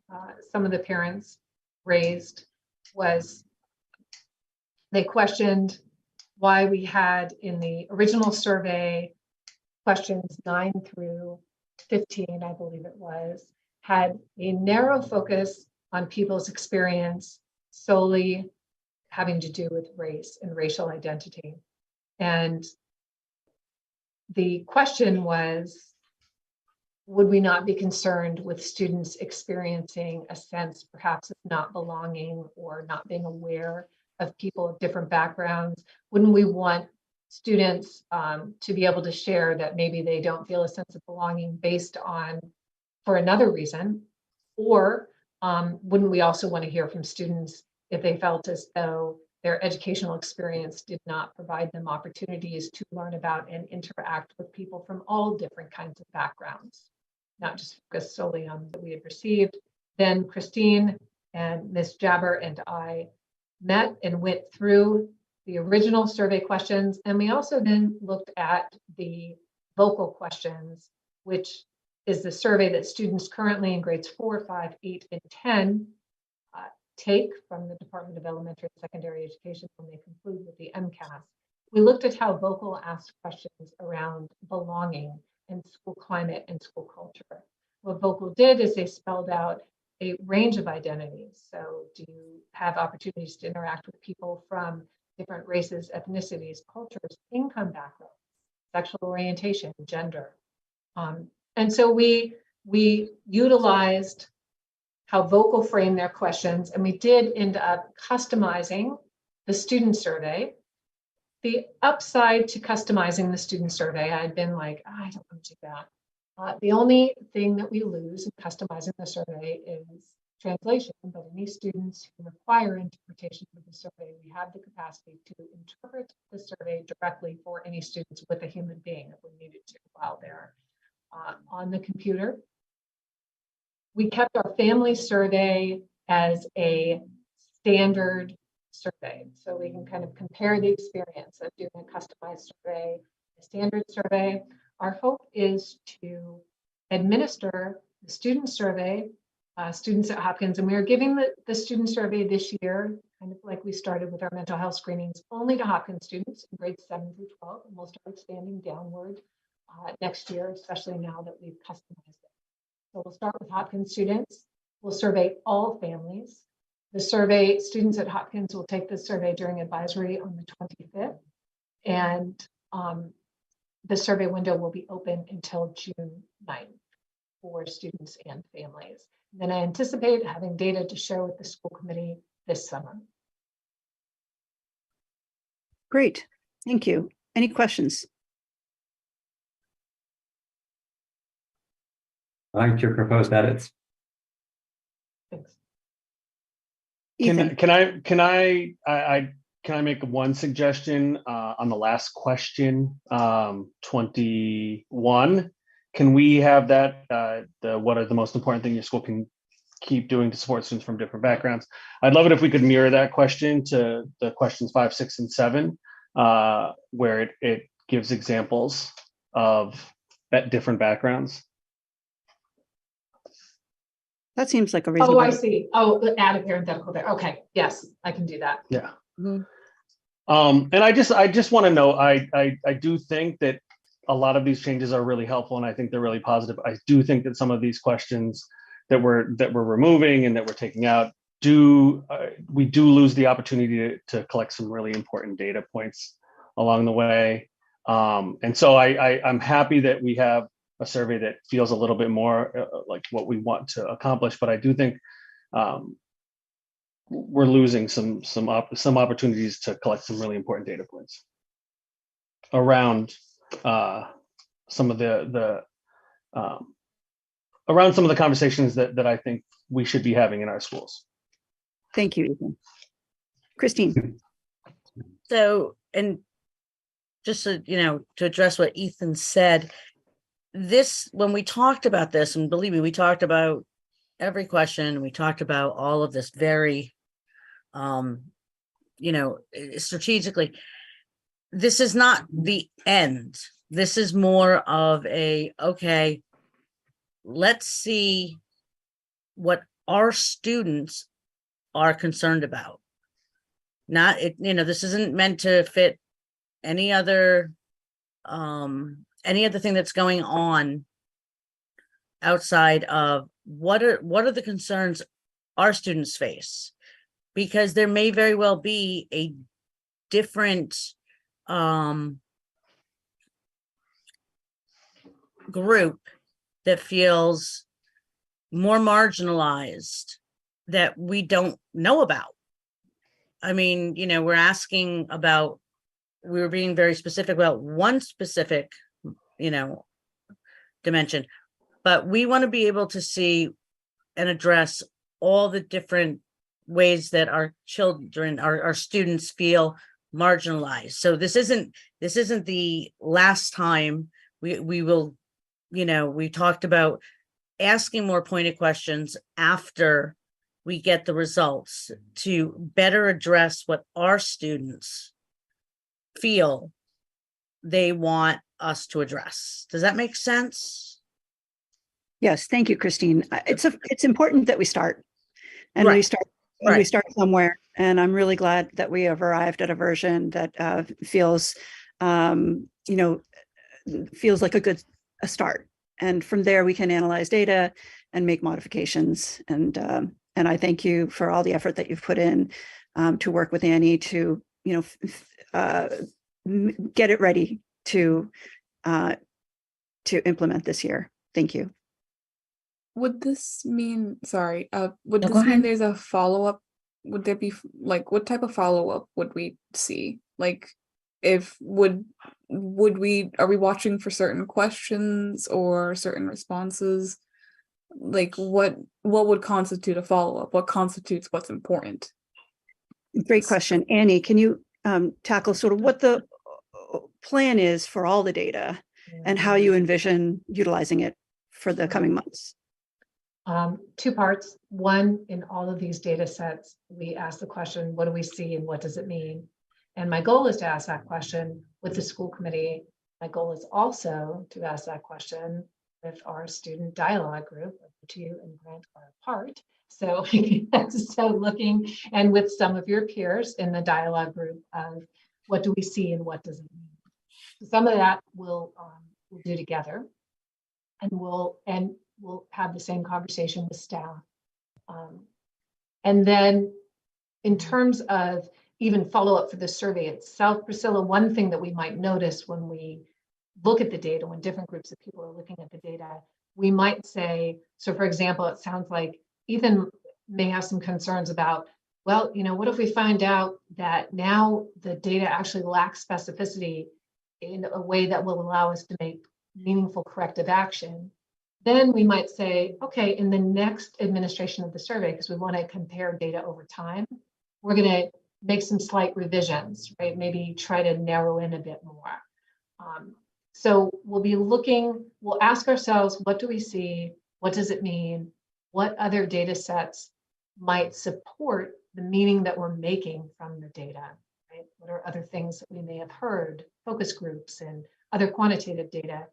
some of the parents raised was they questioned why we had in the original survey questions 9 through 15, I believe it was, had a narrow focus on people's experience solely having to do with race and racial identity. And the question was, would we not be concerned with students experiencing a sense perhaps of not belonging or not being aware of people of different backgrounds? Wouldn't we want students to be able to share that maybe they don't feel a sense of belonging based on, for another reason? Or wouldn't we also want to hear from students if they felt as though their educational experience did not provide them opportunities to learn about and interact with people from all different kinds of backgrounds, not just focus solely on what we had received? Then Christine and Ms. Jabber and I met and went through the original survey questions, and we also then looked at the vocal questions, which is the survey that students currently in grades 4, 5, 8, and 10 take from the Department of Elementary and Secondary Education when they conclude with the MCAS. We looked at how vocal asked questions around belonging and school climate and school culture. What vocal did is they spelled out a range of identities. So do you have opportunities to interact with people from different races, ethnicities, cultures, income backgrounds, sexual orientation, gender? And so we utilized how vocal framed their questions, and we did end up customizing the student survey. The upside to customizing the student survey, I had been like, I don't want to do that. The only thing that we lose in customizing the survey is translation, but any students who require interpretation for the survey, we have the capacity to interpret the survey directly for any students with a human being if we needed to while they're on the computer. We kept our family survey as a standard survey, so we can kind of compare the experience of doing a customized survey, a standard survey. Our hope is to administer the student survey, students at Hopkins, and we are giving the student survey this year, kind of like we started with our mental health screenings, only to Hopkins students in grades 7 through 12, and we'll start expanding downward next year, especially now that we've customized it. So we'll start with Hopkins students. We'll survey all families. The survey, students at Hopkins will take the survey during advisory on the 25th. And the survey window will be open until June 9th for students and families. And then I anticipate having data to share with the school committee this summer. Great. Thank you. Any questions? I like your proposed edits. Thanks. Ethan. Can I make one suggestion on the last question, 21? Can we have that, what are the most important things your school can keep doing to support students from different backgrounds? I'd love it if we could mirror that question to the questions 5, 6, and 7, where it gives examples of different backgrounds. That seems like a Oh, reasonable. I see. Oh, add a parenthetical there. Okay, yes, I can do that. Yeah. Mhm. And I just want to know, I do think that a lot of these changes are really helpful, and I think they're really positive. I do think that some of these questions that we're removing and that we're taking out we do lose the opportunity to collect some really important data points along the way. And so I'm happy that we have a survey that feels a little bit more like what we want to accomplish, but I do think we're losing some opportunities to collect some really important data points around some of the around some of the conversations that I think we should be having in our schools. Thank you, Ethan. Christine. So, and just so, to address what Ethan said, when we talked about this, and believe me, we talked about every question, we talked about all of this very, strategically. This is not the end. This is more of okay, let's see what our students are concerned about. This isn't meant to fit any other thing that's going on outside of what are the concerns our students face, because there may very well be a different group that feels more marginalized that we don't know about. I mean, we were being very specific about one specific, dimension, but we want to be able to see and address all the different ways that our children, our students feel marginalized. So this isn't the last time we will, we talked about asking more pointed questions after we get the results to better address what our students feel they want us to address. Does that make sense? Yes, thank you, Christine. It's important that we start, and Right. we start somewhere. And I'm really glad that we have arrived at a version that feels, feels like a start. And from there, we can analyze data and make modifications. And I thank you for all the effort that you've put in to work with Annie to, get it ready to implement this year. Thank you. Would this mean, sorry, would No, this go mean ahead. there's a follow-up? Would there be what type of follow-up would we see? Like, are we watching for certain questions or certain responses? Like, what would constitute a follow-up? What constitutes what's important? Great question. Annie, can you tackle sort of what the plan is for all the data and how you envision utilizing it for the coming months? Two parts. One, in all of these data sets, we ask the question, what do we see and what does it mean? And my goal is to ask that question with the school committee. My goal is also to ask that question with our student dialogue group, of which you and Grant are a part. So, so looking, and with some of your peers in the dialogue group of what do we see and what does it mean? Some of that we'll do together, and we'll have the same conversation with staff. And then in terms of even follow up for the survey itself, Priscilla, one thing that we might notice when we look at the data, when different groups of people are looking at the data, we might say, so for example, it sounds like Ethan may have some concerns about, well, what if we find out that now the data actually lacks specificity in a way that will allow us to make meaningful corrective action? Then we might say, okay, in the next administration of the survey, because we want to compare data over time, we're going to make some slight revisions, right? Maybe try to narrow in a bit more. So we'll ask ourselves, what do we see? What does it mean? What other data sets might support the meaning that we're making from the data, right? What are other things that we may have heard, focus groups and other quantitative data?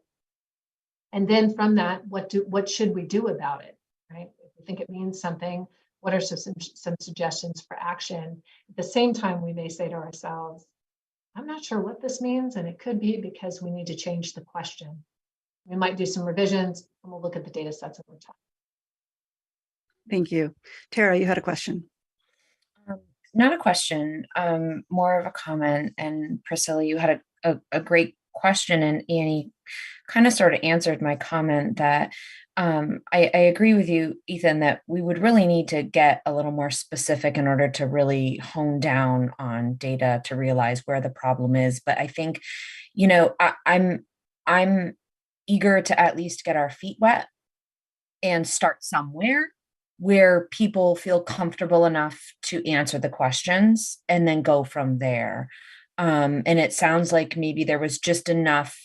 And then from that, what should we do about it, right? If we think it means something. What are some suggestions for action? At the same time, we may say to ourselves, I'm not sure what this means, and it could be because we need to change the question. We might do some revisions, and we'll look at the data sets over time. Thank you. Tara, you had a question. Not a question, more of a comment. And Priscilla, you had a great question, and Annie kind of sort of answered my comment that I agree with you, Ethan, that we would really need to get a little more specific in order to really hone down on data to realize where the problem is. But I think, you know, I'm eager to at least get our feet wet and start somewhere where people feel comfortable enough to answer the questions and then go from there. And it sounds like maybe there was just enough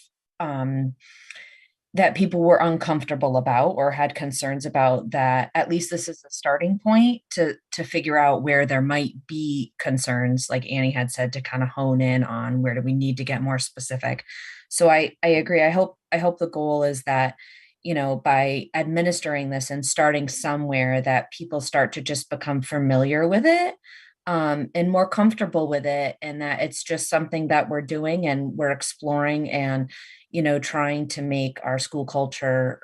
that people were uncomfortable about or had concerns about, that at least this is a starting point to figure out where there might be concerns, like Annie had said, to kind of hone in on where do we need to get more specific. So I agree. I hope the goal is that, you know, by administering this and starting somewhere, that people start to just become familiar with it and more comfortable with it, and that it's just something that we're doing and we're exploring and, you know, trying to make our school culture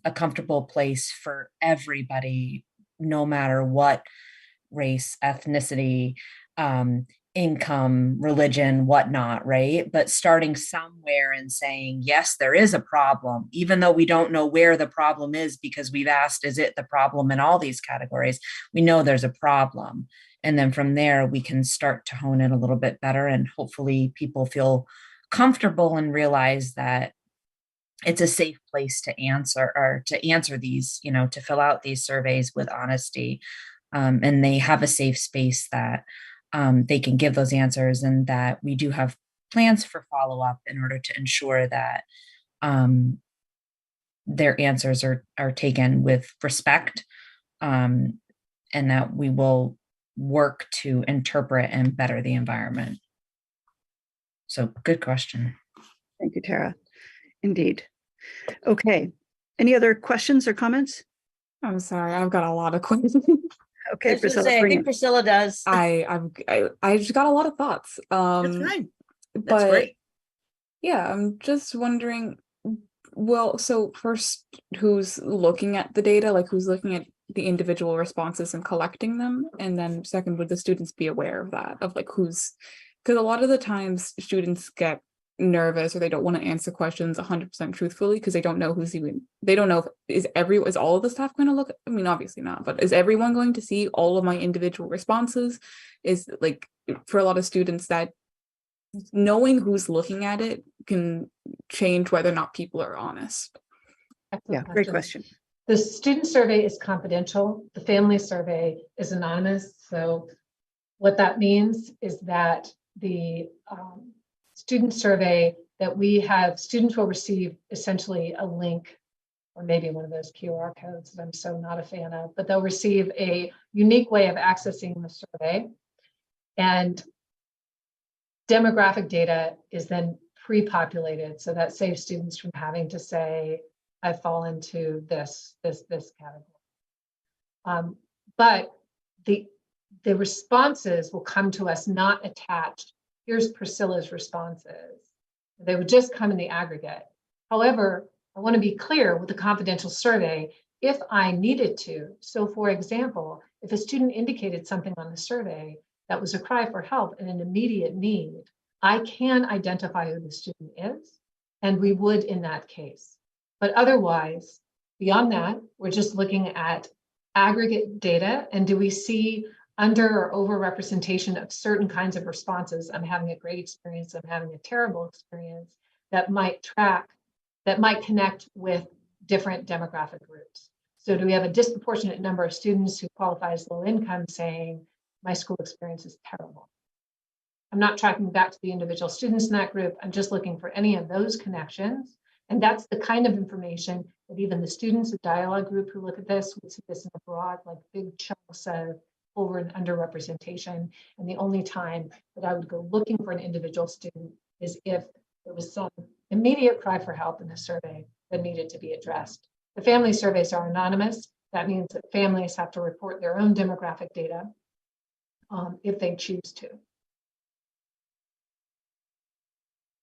a comfortable place for everybody, no matter what race, ethnicity, income, religion, whatnot, right? But starting somewhere and saying, yes, there is a problem, even though we don't know where the problem is, because we've asked, is it the problem in all these categories? We know there's a problem. And then from there, we can start to hone it a little bit better. And hopefully people feel comfortable and realize that it's a safe place to answer these, you know, to fill out these surveys with honesty. And they have a safe space that they can give those answers, and that we do have plans for follow-up in order to ensure that their answers are taken with respect, and that we will work to interpret and better the environment. So good question. Thank you, Tara. Indeed. Okay. Any other questions or comments? I'm sorry, I've got a lot of questions. Okay, I was gonna Priscilla, say, I bring think it. Priscilla does. I just got a lot of thoughts. That's fine. That's But great. yeah, I'm just wondering, well, so first, who's looking at the data? Like, who's looking at the individual responses and collecting them? And then second, would the students be aware of that? Of like because a lot of the times students get nervous or they don't want to answer questions 100% truthfully because they don't know is all of the staff going to look? I mean, obviously not, but is everyone going to see all of my individual responses? Is like, for a lot of students, that knowing who's looking at it can change whether or not people are honest. Yeah, great question. The student survey is confidential. The family survey is anonymous. So what that means is that the student survey that we have, students will receive essentially a link, or maybe one of those QR codes that I'm so not a fan of, but they'll receive a unique way of accessing the survey. And demographic data is then pre-populated. So that saves students from having to say, I fall into this category. But the responses will come to us not attached. Here's Priscilla's responses. They would just come in the aggregate. However, I want to be clear with the confidential survey, if I needed to. So for example, if a student indicated something on the survey that was a cry for help and an immediate need, I can identify who the student is, and we would in that case. But otherwise, beyond that, we're just looking at aggregate data, and do we see under or over representation of certain kinds of responses? I'm having a great experience, I'm having a terrible experience, that might connect with different demographic groups. So do we have a disproportionate number of students who qualify as low income saying, my school experience is terrible? I'm not tracking back to the individual students in that group. I'm just looking for any of those connections. And that's the kind of information that even the students of dialogue group who look at this would see this in a broad, like big chunks of over and under representation. And the only time that I would go looking for an individual student is if there was some immediate cry for help in the survey that needed to be addressed. The family surveys are anonymous. That means that families have to report their own demographic data if they choose to.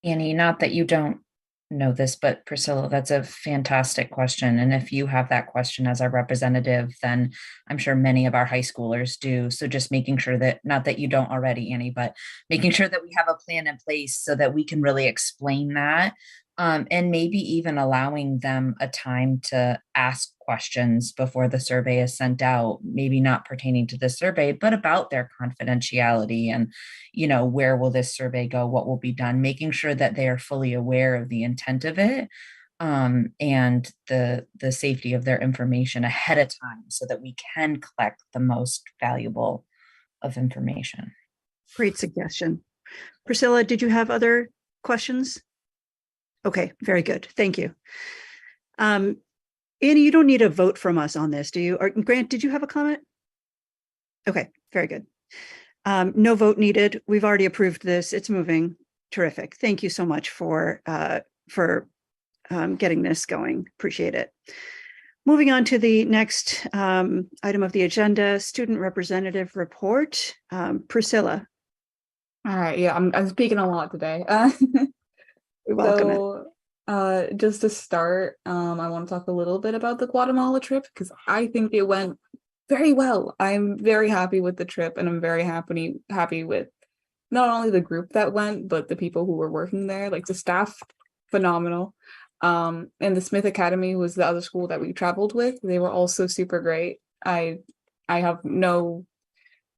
Annie, not that you don't know this, but Priscilla, that's a fantastic question. And if you have that question as our representative, then I'm sure many of our high schoolers do. So just making sure that, not that you don't already, Annie, but making sure that we have a plan in place so that we can really explain that. And maybe even allowing them a time to ask questions before the survey is sent out, maybe not pertaining to the survey, but about their confidentiality and, where will this survey go, what will be done, making sure that they are fully aware of the intent of it, and the safety of their information ahead of time so that we can collect the most valuable of information. Great suggestion. Priscilla, did you have other questions? Okay, very good. Thank you. Annie, you don't need a vote from us on this, do you? Or Grant, did you have a comment? Okay, very good. No vote needed. We've already approved this. It's moving. Terrific. Thank you so much for getting this going. Appreciate it. Moving on to the next item of the agenda, student representative report. Priscilla. All right, yeah, I'm speaking a lot today. Welcome. Just to start, I want to talk a little bit about the Guatemala trip because I think it went very well. I'm very happy with the trip, and I'm very happy with not only the group that went, but the people who were working there. Like the staff, phenomenal. And the Smith Academy was the other school that we traveled with. They were also super great. I have no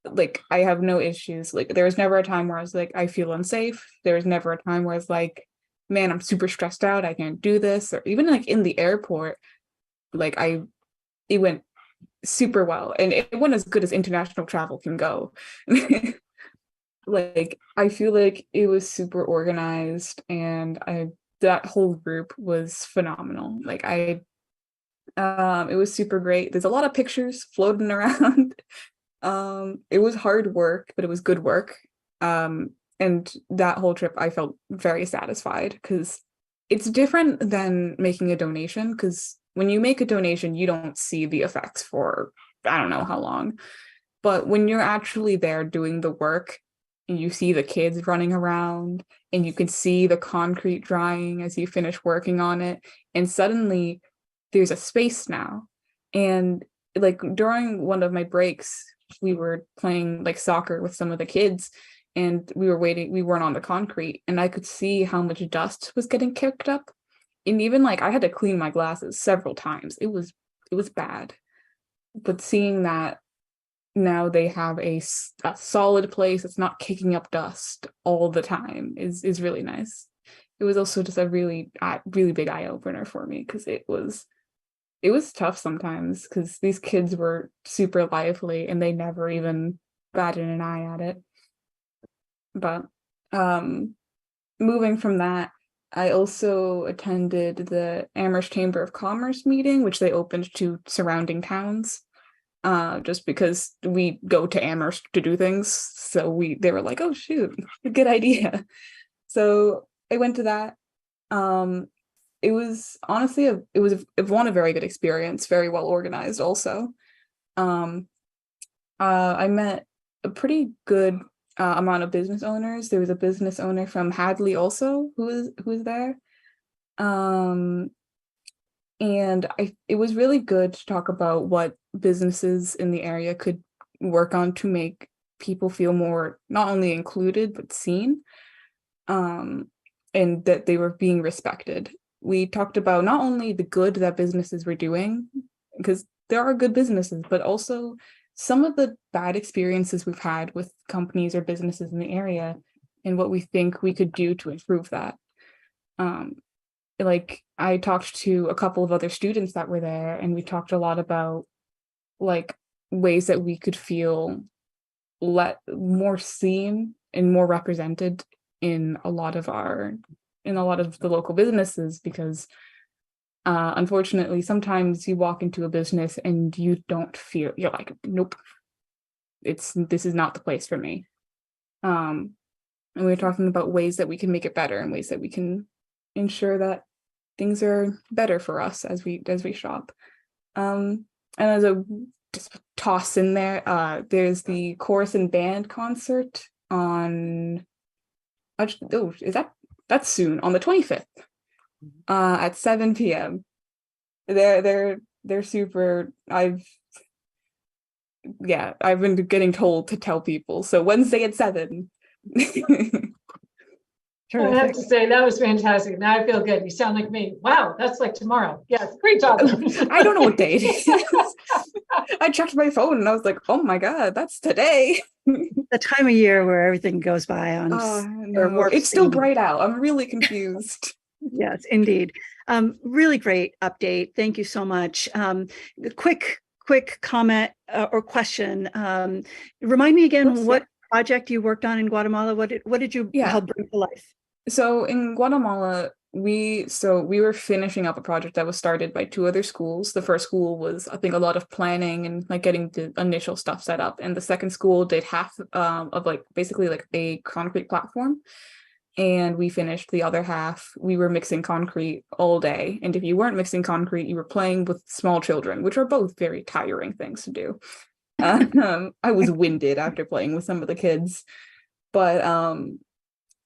issues. Like there was never a time where I was like, I feel unsafe. There was never a time where I was like, man, I'm super stressed out, I can't do this. Or even like in the airport, like it went super well, and it went as good as international travel can go. Like I feel like it was super organized, and that whole group was phenomenal. Like it was super great. There's a lot of pictures floating around. It was hard work, but it was good work. And that whole trip, I felt very satisfied because it's different than making a donation. Because when you make a donation, you don't see the effects for I don't know how long. But when you're actually there doing the work and you see the kids running around and you can see the concrete drying as you finish working on it, and suddenly there's a space now. And like during one of my breaks, we were playing like soccer with some of the kids, and we weren't on the concrete, and I could see how much dust was getting kicked up. And even like I had to clean my glasses several times. It was bad. But seeing that now they have a solid place that's not kicking up dust all the time is really nice. It was also just a really big eye opener for me because it was tough sometimes because these kids were super lively and they never even batted an eye at it. But moving from that, I also attended the Amherst Chamber of Commerce meeting, which they opened to surrounding towns, just because we go to Amherst to do things. So they were like, oh, shoot, good idea. So I went to that. It was honestly, it was a very good experience, very well organized also. I met a pretty good amount of business owners. There was a business owner from Hadley also who was there. And it was really good to talk about what businesses in the area could work on to make people feel more not only included but seen, and that they were being respected. We talked about not only the good that businesses were doing, because there are good businesses, but also some of the bad experiences we've had with companies or businesses in the area and what we think we could do to improve that. Like I talked to a couple of other students that were there, and we talked a lot about like ways that we could feel more seen and more represented in a lot of the local businesses, because unfortunately sometimes you walk into a business and you're like, nope, this is not the place for me. And we were talking about ways that we can make it better and ways that we can ensure that things are better for us as we shop. and as a just toss in there, there's the chorus and band concert on is that's soon on the 25th at 7 p.m. They're super. I've been getting told to tell people. So Wednesday at 7. I have Terrific. to say, that was fantastic. Now I feel good. You sound like me. Wow, that's like tomorrow. Yes, great job. I don't know what day it is. I checked my phone and I was like, oh my God, that's today. The time of year where everything goes by on. No, warp it's still speed. bright out. I'm really confused. Yes, indeed. Really great update. Thank you so much. Quick comment or question. Remind me again Oops, what project you worked on in Guatemala. What did you help bring to life? So in Guatemala, we were finishing up a project that was started by 2 other schools. The first school was, I think, a lot of planning and like getting the initial stuff set up, and the second school did half of like basically like a concrete platform. And we finished the other half. We were mixing concrete all day. And if you weren't mixing concrete, you were playing with small children, which are both very tiring things to do. I was winded after playing with some of the kids. But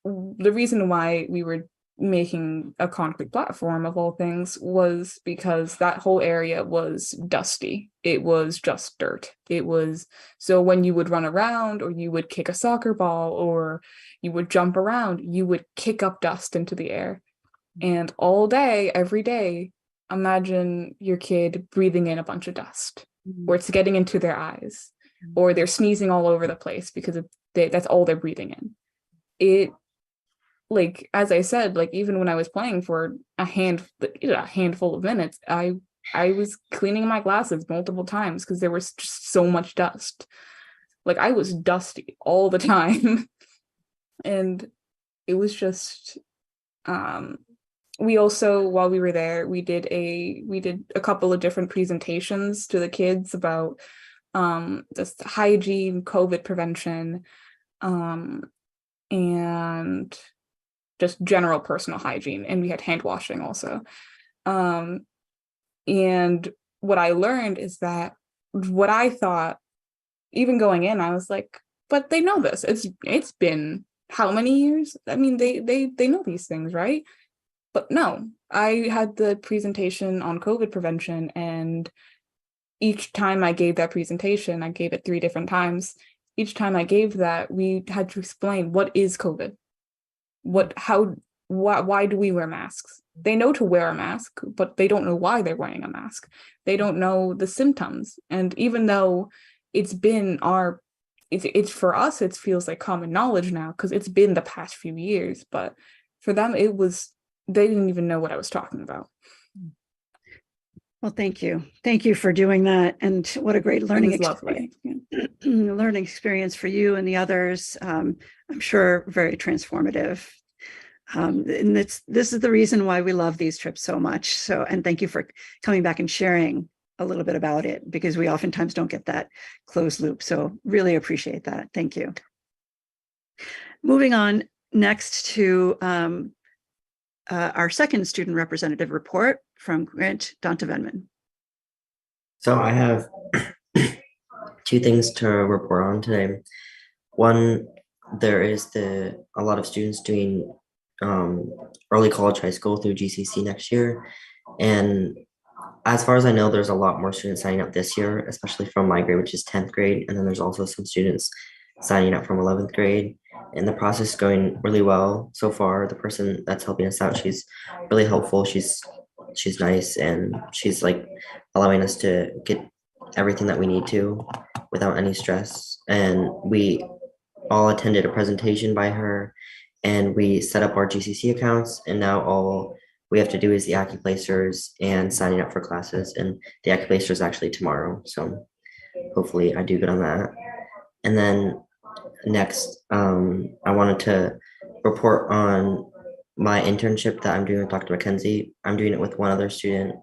the reason why we were making a concrete platform of all things was because that whole area was dusty. It was just dirt. It was, so when you would run around or you would kick a soccer ball or you would jump around, you would kick up dust into the air. And all day, every day, imagine your kid breathing in a bunch of dust, or it's getting into their eyes, or they're sneezing all over the place because that's all they're breathing in. It, like, as I said, like, even when I was playing for a handful of minutes, I was cleaning my glasses multiple times because there was just so much dust. Like, I was dusty all the time. And it was just, we also, while we were there, we did a couple of different presentations to the kids about just hygiene, COVID prevention, and just general personal hygiene. And we had hand washing also. And what I learned is that what I thought, even going in, I was like, but they know this. It's been how many years? I mean, they know these things, right? But no, I had the presentation on COVID prevention, and each time I gave that presentation, I gave it 3 different times. Each time I gave that, we had to explain, what is COVID? Why do we wear masks? They know to wear a mask, but they don't know why they're wearing a mask. They don't know the symptoms. And even though it's been it's for us, it feels like common knowledge now because it's been the past few years, but for them, they didn't even know what I was talking about. Well, thank you. Thank you for doing that. And what a great learning Lovely. learning experience for you and the others. I'm sure very transformative. And this is the reason why we love these trips so much. So, and thank you for coming back and sharing a little bit about it, because we oftentimes don't get that closed loop. So really appreciate that. Thank you. Moving on next to our second student representative report from Grant Dontevenman. So I have 2 things to report on today. One, there is a lot of students doing early college high school through GCC next year. And as far as I know, there's a lot more students signing up this year, especially from my grade, which is 10th grade. And then there's also some students signing up from 11th grade. And the process is going really well so far. The person that's helping us out, she's really helpful. She's nice, and she's like allowing us to get everything that we need to without any stress. And we all attended a presentation by her, and we set up our GCC accounts, and now all we have to do is the AccuPlacers and signing up for classes, and the AccuPlacer is actually tomorrow, so hopefully I do good on that. And then next, I wanted to report on my internship that I'm doing with Dr. McKenzie. I'm doing it with one other student,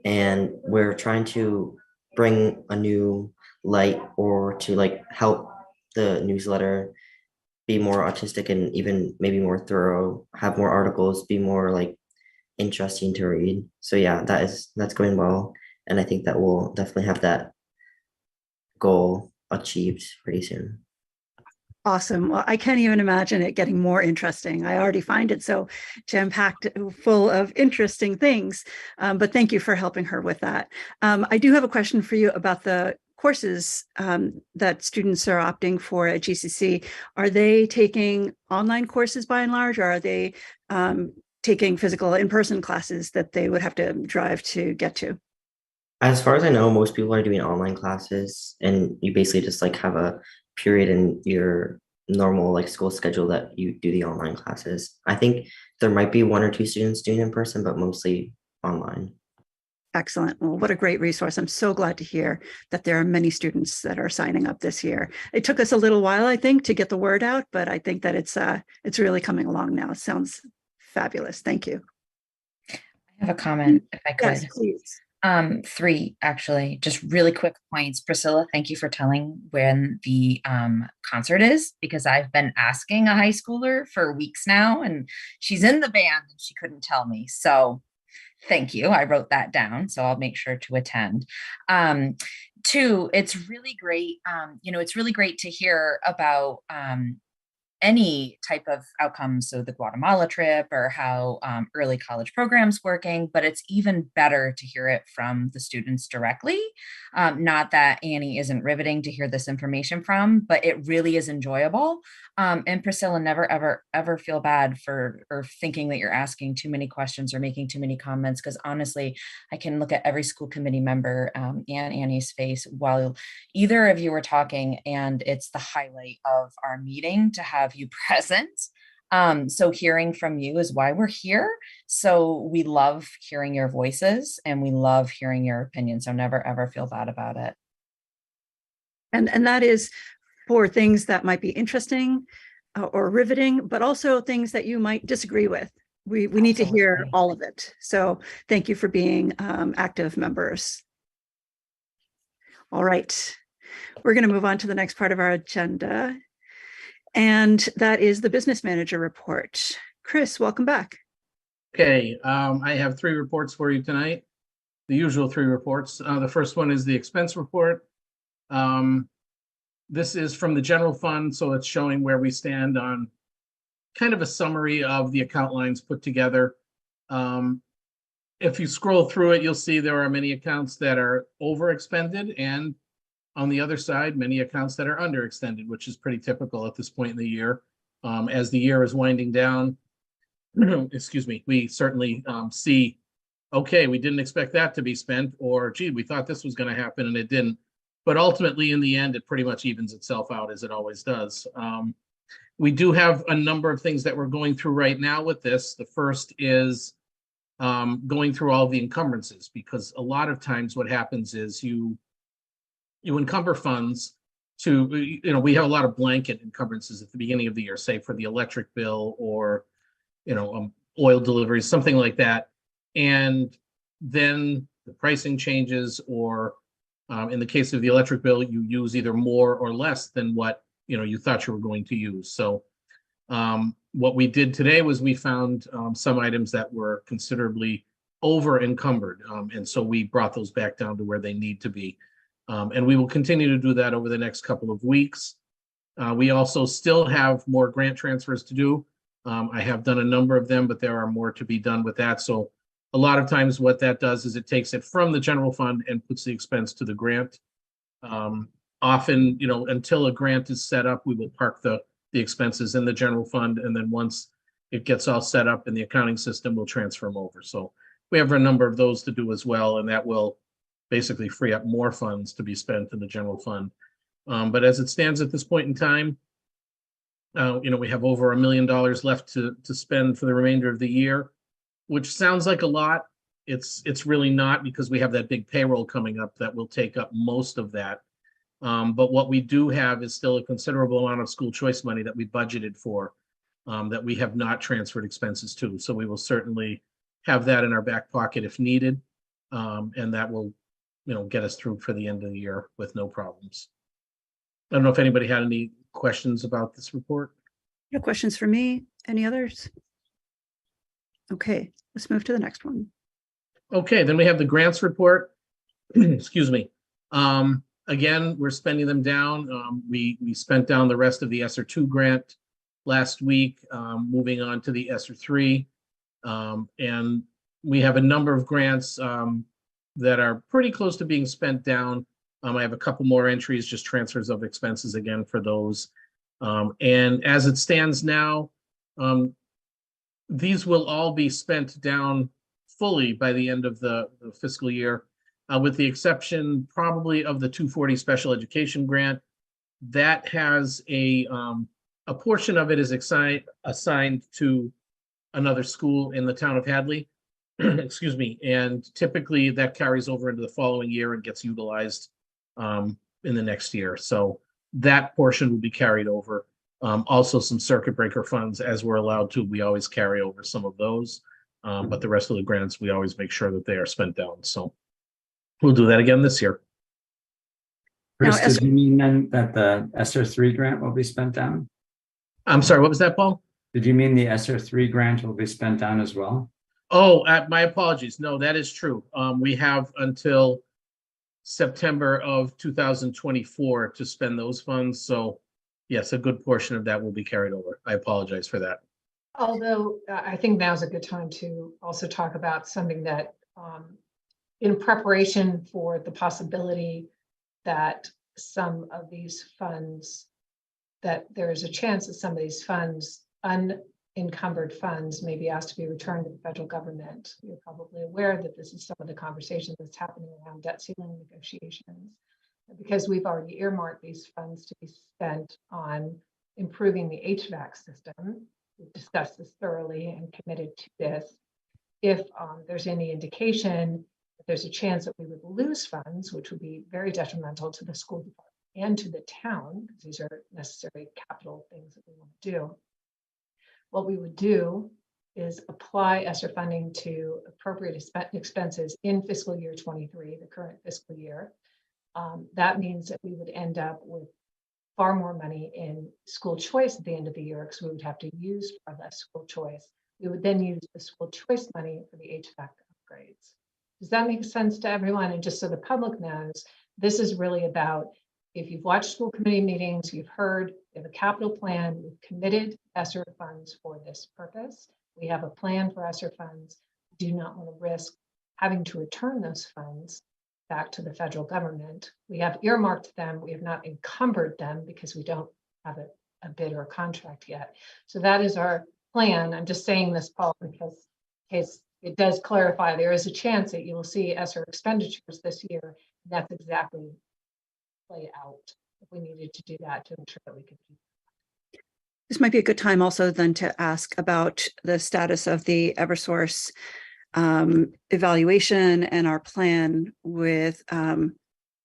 and we're trying to bring a new light, or to like help the newsletter be more autistic and even maybe more thorough, have more articles, be more like interesting to read. So yeah, that's going well. And I think that we'll definitely have that goal achieved pretty soon. Awesome. Well, I can't even imagine it getting more interesting. I already find it so jam-packed full of interesting things. But thank you for helping her with that. I do have a question for you about the courses that students are opting for at GCC. Are they taking online courses by and large, or are they taking physical in-person classes that they would have to drive to get to? As far as I know, most people are doing online classes, and you basically just like have a period in your normal like school schedule that you do the online classes. I think there might be one or two students doing in person, but mostly online. Excellent. Well, what a great resource. I'm so glad to hear that there are many students that are signing up this year. It took us a little while, I think, to get the word out, but I think that it's really coming along now. It sounds fabulous. Thank you. I have a comment if I could. Yes, please. 3 actually, just really quick points. Priscilla, thank you for telling when the concert is, because I've been asking a high schooler for weeks now, and she's in the band and she couldn't tell me. So thank you. I wrote that down, so I'll make sure to attend. 2, it's really great. It's really great to hear about any type of outcomes, so the Guatemala trip or how early college programs working, but it's even better to hear it from the students directly. Not that Annie isn't riveting to hear this information from, but it really is enjoyable. And Priscilla, never, ever feel bad for or thinking that you're asking too many questions or making too many comments, because honestly, I can look at every school committee member and Annie's face while either of you were talking, and it's the highlight of our meeting to have you present. So hearing from you is why we're here. So we love hearing your voices and we love hearing your opinion. So never, ever feel bad about it. And that is for things that might be interesting or riveting, but also things that you might disagree with. We need to hear Absolutely. all of it. So thank you for being active members. All right, we're going to move on to the next part of our agenda. And that is the business manager report. Chris, welcome back. Okay, I have 3 reports for you tonight. The usual 3 reports. The first one is the expense report. This is from the general fund, so it's showing where we stand on kind of a summary of the account lines put together. If you scroll through it, you'll see there are many accounts that are overexpended, and on the other side, many accounts that are underextended, which is pretty typical at this point in the year. As the year is winding down, excuse me, we certainly see, okay, we didn't expect that to be spent, or gee, we thought this was going to happen and it didn't. But ultimately, in the end, it pretty much evens itself out, as it always does. We do have a number of things that we're going through right now with this. The first is going through all the encumbrances, because a lot of times what happens is you encumber funds to, we have a lot of blanket encumbrances at the beginning of the year, say for the electric bill or, oil deliveries, something like that. And then the pricing changes, or in the case of the electric bill, you use either more or less than what you thought you were going to use. So what we did today was we found some items that were considerably over encumbered, and so we brought those back down to where they need to be, and we will continue to do that over the next couple of weeks. We also still have more grant transfers to do. I have done a number of them, but there are more to be done with that. So a lot of times what that does is it takes it from the general fund and puts the expense to the grant. Often, until a grant is set up, we will park the expenses in the general fund, and then once it gets all set up in the accounting system, we'll transfer them over. So we have a number of those to do as well, and that will basically free up more funds to be spent in the general fund. But as it stands at this point in time, we have over $1 million left to spend for the remainder of the year, which sounds like a lot. It's really not, because we have that big payroll coming up that will take up most of that. But what we do have is still a considerable amount of school choice money that we budgeted for, that we have not transferred expenses to. So we will certainly have that in our back pocket if needed. And that will, get us through for the end of the year with no problems. I don't know if anybody had any questions about this report. No questions for me. Any others? Okay, let's move to the next one. Okay, then we have the grants report. Excuse me. Again, we're spending them down. We spent down the rest of the ESSER 2 grant last week, moving on to the ESSER 3. And we have a number of grants that are pretty close to being spent down. I have a couple more entries, just transfers of expenses again for those. And as it stands now, these will all be spent down fully by the end of the fiscal year, with the exception probably of the 240 special education grant. That has a portion of it is assigned to another school in the town of Hadley. Excuse me. And typically that carries over into the following year and gets utilized in the next year. So that portion will be carried over. Also some circuit breaker funds, as we're allowed to, we always carry over some of those. But the rest of the grants, we always make sure that they are spent down. So we'll do that again this year. Chris, Now, did you mean then that the ESSER 3 grant will be spent down? I'm sorry, what was that, Paul? Did you mean the ESSER 3 grant will be spent down as well? Oh, my apologies. No, that is true. We have until September of 2024 to spend those funds. So yes, a good portion of that will be carried over. I apologize for that. Although I think now's a good time to also talk about something that in preparation for the possibility that some of these funds, that there is a chance that some of these funds, unencumbered funds, may be asked to be returned to the federal government. You're probably aware that this is some of the conversation that's happening around debt ceiling negotiations, because we've already earmarked these funds to be spent on improving the HVAC system. We've discussed this thoroughly and committed to this. If there's any indication that there's a chance that we would lose funds, which would be very detrimental to the school department and to the town, because these are necessary capital things that we want to do, what we would do is apply ESSER funding to appropriate expenses in fiscal year 23, the current fiscal year. That means that we would end up with far more money in school choice at the end of the year, because we would have to use far less school choice. We would then use the school choice money for the HVAC upgrades. Does that make sense to everyone? And just so the public knows, this is really about, if you've watched school committee meetings, you've heard we have a capital plan, we've committed ESSER funds for this purpose. We have a plan for ESSER funds. We do not want to risk having to return those funds back to the federal government. We have earmarked them. We have not encumbered them because we don't have a bid or a contract yet. So that is our plan. I'm just saying this, Paul, because in case it does clarify, there is a chance that you will see ESSER expenditures this year. That's exactly play out if we needed to do that to ensure that we could do. This might be a good time also then to ask about the status of the Eversource evaluation and our plan with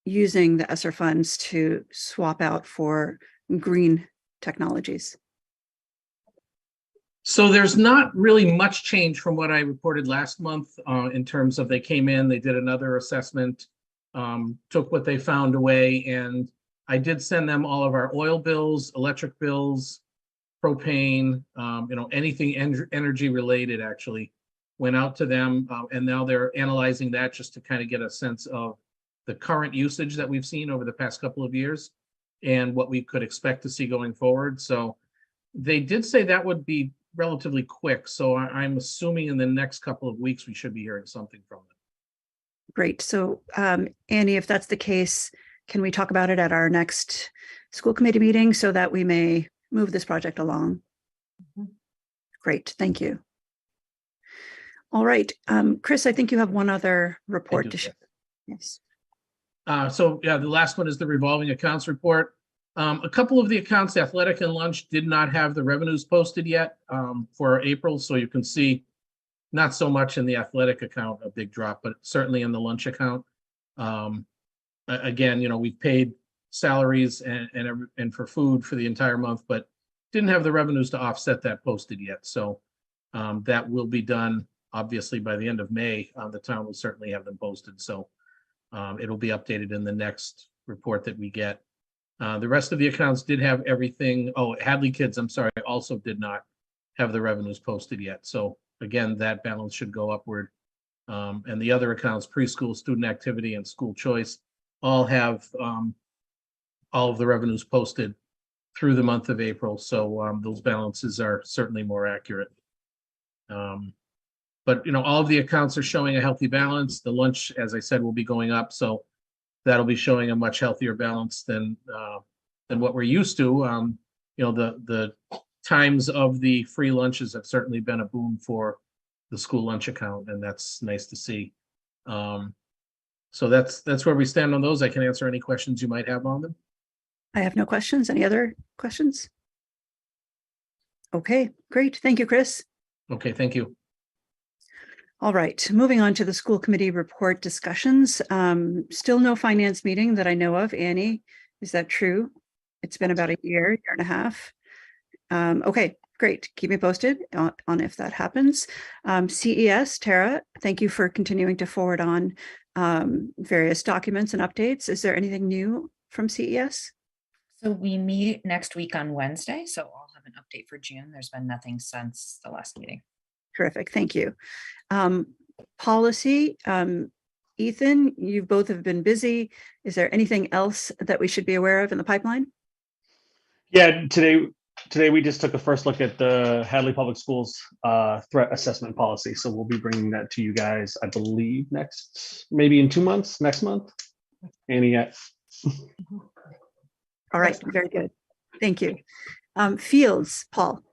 using the ESSER funds to swap out for green technologies. So there's not really much change from what I reported last month in terms of they came in, they did another assessment, took what they found away, and I did send them all of our oil bills, electric bills, propane, anything energy related actually went out to them, and now they're analyzing that just to kind of get a sense of the current usage that we've seen over the past couple of years and what we could expect to see going forward. So they did say that would be relatively quick. So I'm assuming in the next couple of weeks, we should be hearing something from them. Great. So Annie, if that's the case, can we talk about it at our next school committee meeting so that we may move this project along? Mm-hmm. Great. Thank you. All right. Chris, I think you have one other report to share. Yes. So yeah, the last one is the revolving accounts report. A couple of the accounts, athletic and lunch, did not have the revenues posted yet for April. So you can see not so much in the athletic account, a big drop, but certainly in the lunch account. Again, we've paid salaries and for food for the entire month, but didn't have the revenues to offset that posted yet. So that will be done obviously by the end of May. The town will certainly have them posted. So it'll be updated in the next report that we get. The rest of the accounts did have everything. Oh, Hadley Kids, I'm sorry, also did not have the revenues posted yet. So again, that balance should go upward And the other accounts, preschool, student activity, and school choice, all have all of the revenues posted through the month of April. So those balances are certainly more accurate. But all of the accounts are showing a healthy balance. The lunch, as I said, will be going up, so that'll be showing a much healthier balance than what we're used to. The times of the free lunches have certainly been a boon for the school lunch account, and that's nice to see. So that's where we stand on those. I can answer any questions you might have on them. I have no questions. Any other questions? Okay, great. Thank you, Chris. Okay, thank you. All right, moving on to the school committee report discussions. Still no finance meeting that I know of. Annie, is that true? It's been about a year and a half. Okay, great. Keep me posted on if that happens. CES, Tara, thank you for continuing to forward on various documents and updates. Is there anything new from CES? So we meet next week on Wednesday, so I'll have an update for June. There's been nothing since the last meeting. Terrific, thank you. Policy, Ethan, you both have been busy. Is there anything else that we should be aware of in the pipeline? Yeah, today we just took a first look at the Hadley Public Schools threat assessment policy. So we'll be bringing that to you guys, I believe, maybe in 2 months, next month. Annie, All right, very good. Thank you. Fields, Paul.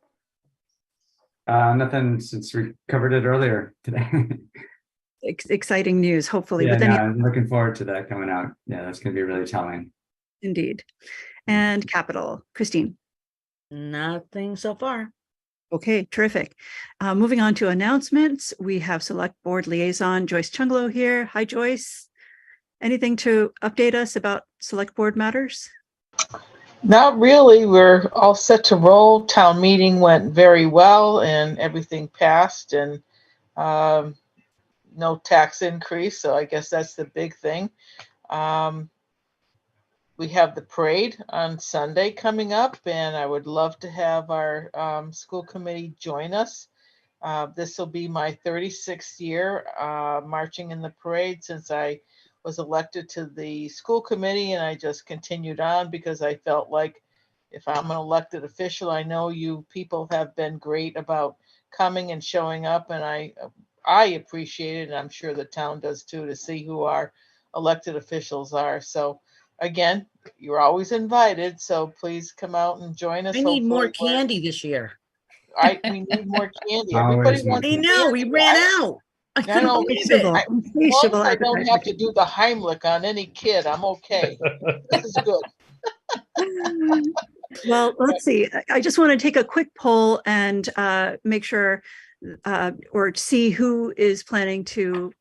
Nothing, since we covered it earlier today. Exciting news, hopefully. Yeah, with no, any I'm looking forward to that coming out. Yeah, that's going to be really telling. Indeed. And capital, Christine. Nothing so far. Okay, terrific. Moving on to announcements, we have select board liaison Joyce Chunglo here. Hi, Joyce. Anything to update us about select board matters? Not really. We're all set to roll. Town meeting went very well and everything passed, and no tax increase. So I guess that's the big thing. We have the parade on Sunday coming up, and I would love to have our school committee join us. This will be my 36th year marching in the parade since I was elected to the school committee, and I just continued on because I felt like if I'm an elected official, I know you people have been great about coming and showing up, and I appreciate it, and I'm sure the town does too, to see who our elected officials are. So again, you're always invited, so please come out and join us. I need more Hopefully candy this year. we need more candy. Always Everybody more wants I candy. know, we ran out. I couldn't know. believe it. As long as I don't have to do the Heimlich on any kid, I'm okay. This is good. Well, let's see. I just want to take a quick poll and make sure or see who is planning to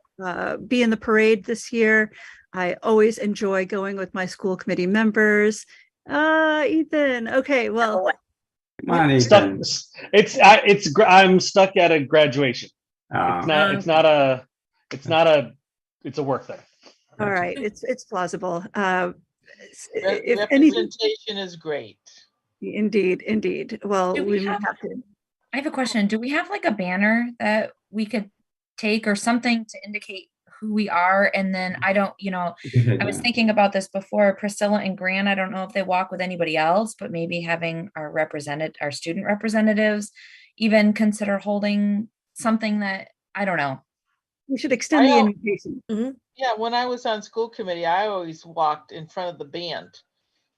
be in the parade this year. I always enjoy going with my school committee members. Ethan. Okay, well, Come on, Ethan. I'm stuck at a graduation. Oh. It's a work thing. all right. It's plausible. If anything, Representation is great. indeed. Well, Do we we might have- have to. I have a question. Do we have like a banner that we could take or something to indicate who we are? And then I was thinking about this before. Priscilla and Grant, I don't know if they walk with anybody else, but maybe having our student representatives even consider holding something that, I don't know. We should extend the invitation. Yeah, when I was on school committee, I always walked in front of the band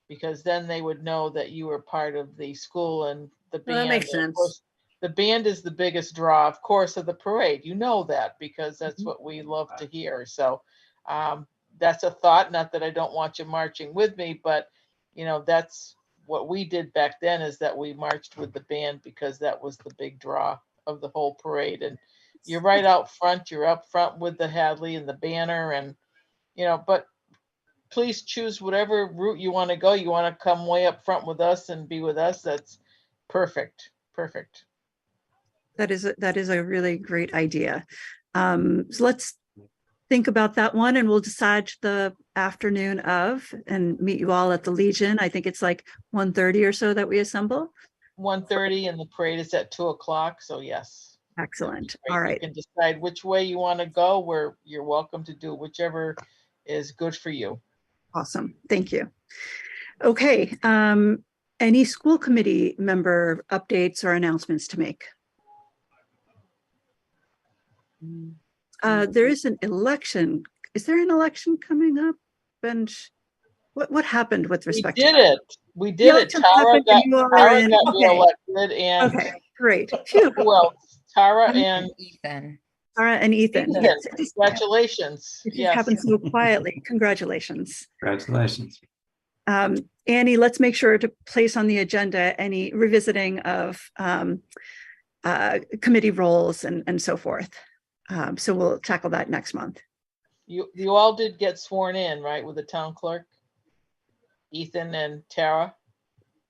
because then they would know that you were part of the school and the band. Well, that makes and of sense. course, the band is the biggest draw, of course, of the parade. You know that because that's what we love to hear. So that's a thought. Not that I don't want you marching with me, but that's what we did back then, is that we marched with the band because that was the big draw of the whole parade. And you're right out front. You're up front with the Hadley and the banner, and but please choose whatever route you want to go. You want to come way up front with us and be with us. That's perfect. Perfect. That is a really great idea. So let's think about that one, and we'll decide the afternoon of and meet you all at the Legion. I think it's like 1:30 or so that we assemble. 1:30 and the parade is at 2:00. So yes. Excellent. Right, All right. You can decide which way you want to go, where you're welcome to do whichever is good for you. Awesome. Thank you. Okay. Any school committee member updates or announcements to make? There is an election. Is there an election coming up? And what happened with We respect did to that? it. We did it. election Tara happened got, and you are Tara in- got okay. reelected and Okay, great. Phew. who else? Tara and Ethan. Tara and Ethan. Ethan. Yes, it Congratulations. just Yes. happened so quietly. Congratulations. Congratulations. Annie, let's make sure to place on the agenda any revisiting of committee roles and so forth. So we'll tackle that next month. You all did get sworn in, right, with the town clerk? Ethan and Tara?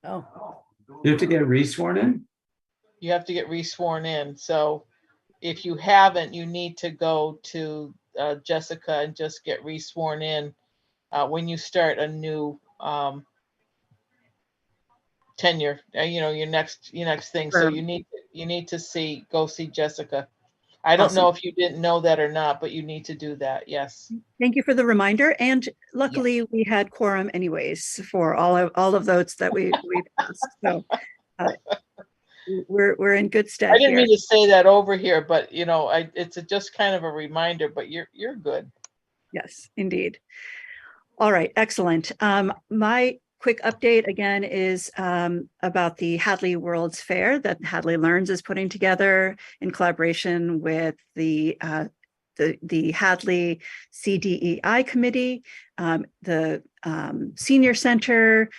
Oh, You have to get re-sworn in? You have to get re-sworn in. So if you haven't, you need to go to Jessica and just get re-sworn in when you start a new tenure, your next thing. So Sure. you need to go see Jessica. I don't know if you didn't know that or not, but you need to do that. Yes. thank you for the reminder. And luckily we had quorum anyways for all of those that we passed. So we're in good stead I didn't here. mean to say that over here, but it's just kind of a reminder, but you're good. Yes, indeed. All right, excellent. My quick update again is about the Hadley World's Fair that Hadley Learns is putting together in collaboration with the Hadley CDEI committee, the senior center.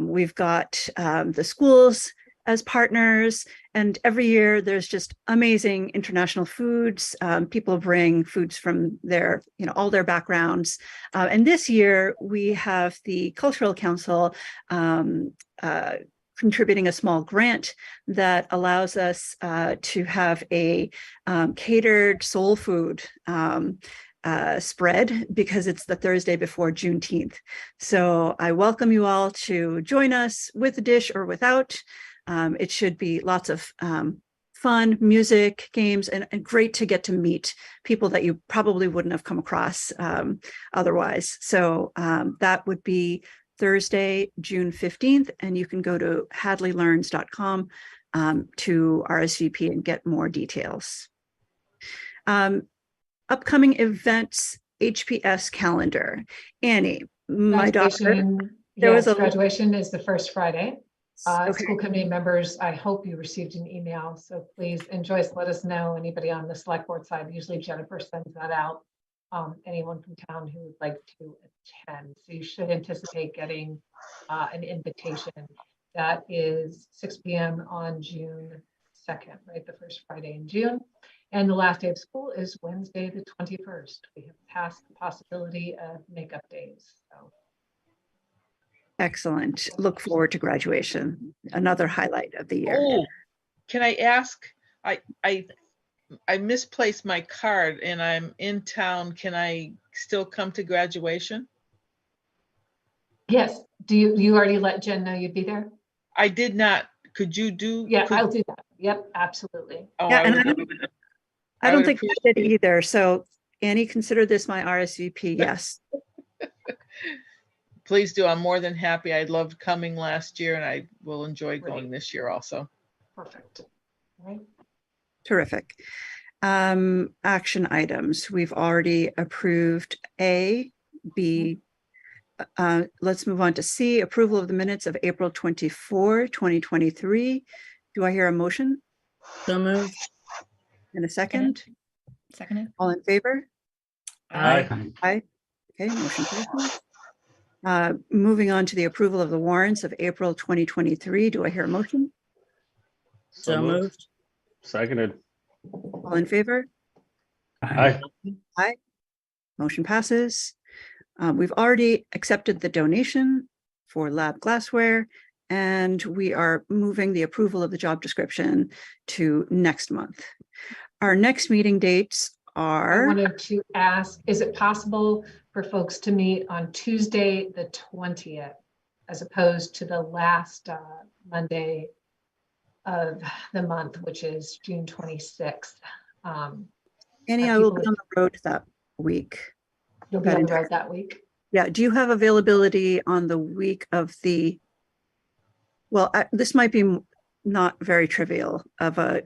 We've got the schools as partners, and every year there's just amazing international foods. People bring foods from their, all their backgrounds. And this year we have the Cultural Council contributing a small grant that allows us to have a catered soul food spread, because it's the Thursday before Juneteenth. So I welcome you all to join us with a dish or without. It should be lots of fun, music, games, and great to get to meet people that you probably wouldn't have come across otherwise. So that would be Thursday, June 15th, and you can go to hadleylearns.com to RSVP and get more details. Upcoming events, HPS calendar. Annie, my daughter, Graduation is the first Friday. Okay. School committee members, I hope you received an email, so please, and Joyce, let us know, anybody on the select board side, usually Jennifer sends that out. Anyone from town who would like to attend. So you should anticipate getting an invitation. That is 6 p.m. on June 2nd, right? The first Friday in June. And the last day of school is Wednesday, the 21st. We have passed the possibility of makeup days. So. Excellent. Look forward to graduation. Another highlight of the year. Oh, can I ask? I misplaced my card and I'm in town. Can I still come to graduation? Yes. Do you already let Jen know you'd be there? I did not. Could you do? Yeah, I'll do that. Yep, absolutely. Oh, Yeah, and I don't would think I did either. So Annie, consider this my RSVP. Yes. Please do. I'm more than happy. I loved coming last year and I will enjoy going this year also. Perfect. All right. Terrific. Action items. We've already approved A, B. Let's move on to C, approval of the minutes of April 24, 2023. Do I hear a motion? So moved. In a second? Seconded. All in favor? Aye. Aye. Okay, motion passes. Moving on to the approval of the warrants of April 2023. Do I hear a motion? So moved. Seconded. All in favor? Aye. Aye. Motion passes. We've already accepted the donation for lab glassware, and we are moving the approval of the job description to next month. Our next meeting dates I are, wanted to ask, is it possible for folks to meet on Tuesday, the 20th, as opposed to the last Monday of the month, which is June 26th. Annie, Are I will be people- on the road that week. You'll be That on the entire- road that week. Yeah, do you have availability on the week of the, well, this might be not very trivial of a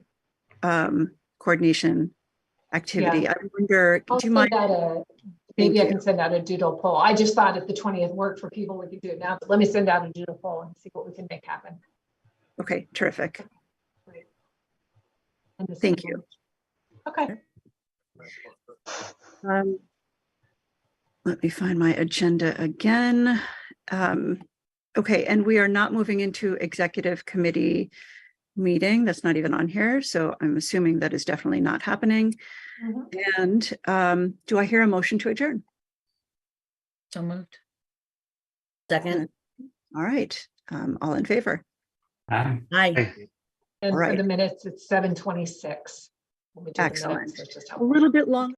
coordination activity. I wonder, I'll do you send mind? out maybe I you. can send out a doodle poll. I just thought if the 20th worked for people, we could do it now, but let me send out a doodle poll and see what we can make happen. Okay, terrific. And the Thank same you. one. Okay. Let me find my agenda again. Okay, and we are not moving into executive committee meeting. That's not even on here. So I'm assuming that is definitely not happening. Mhm. And do I hear a motion to adjourn? So moved. Second. All right, all in favor? Aye. And for Right. the minutes, it's 7:26. When we do the minutes, Excellent. which is A helpful. little bit long.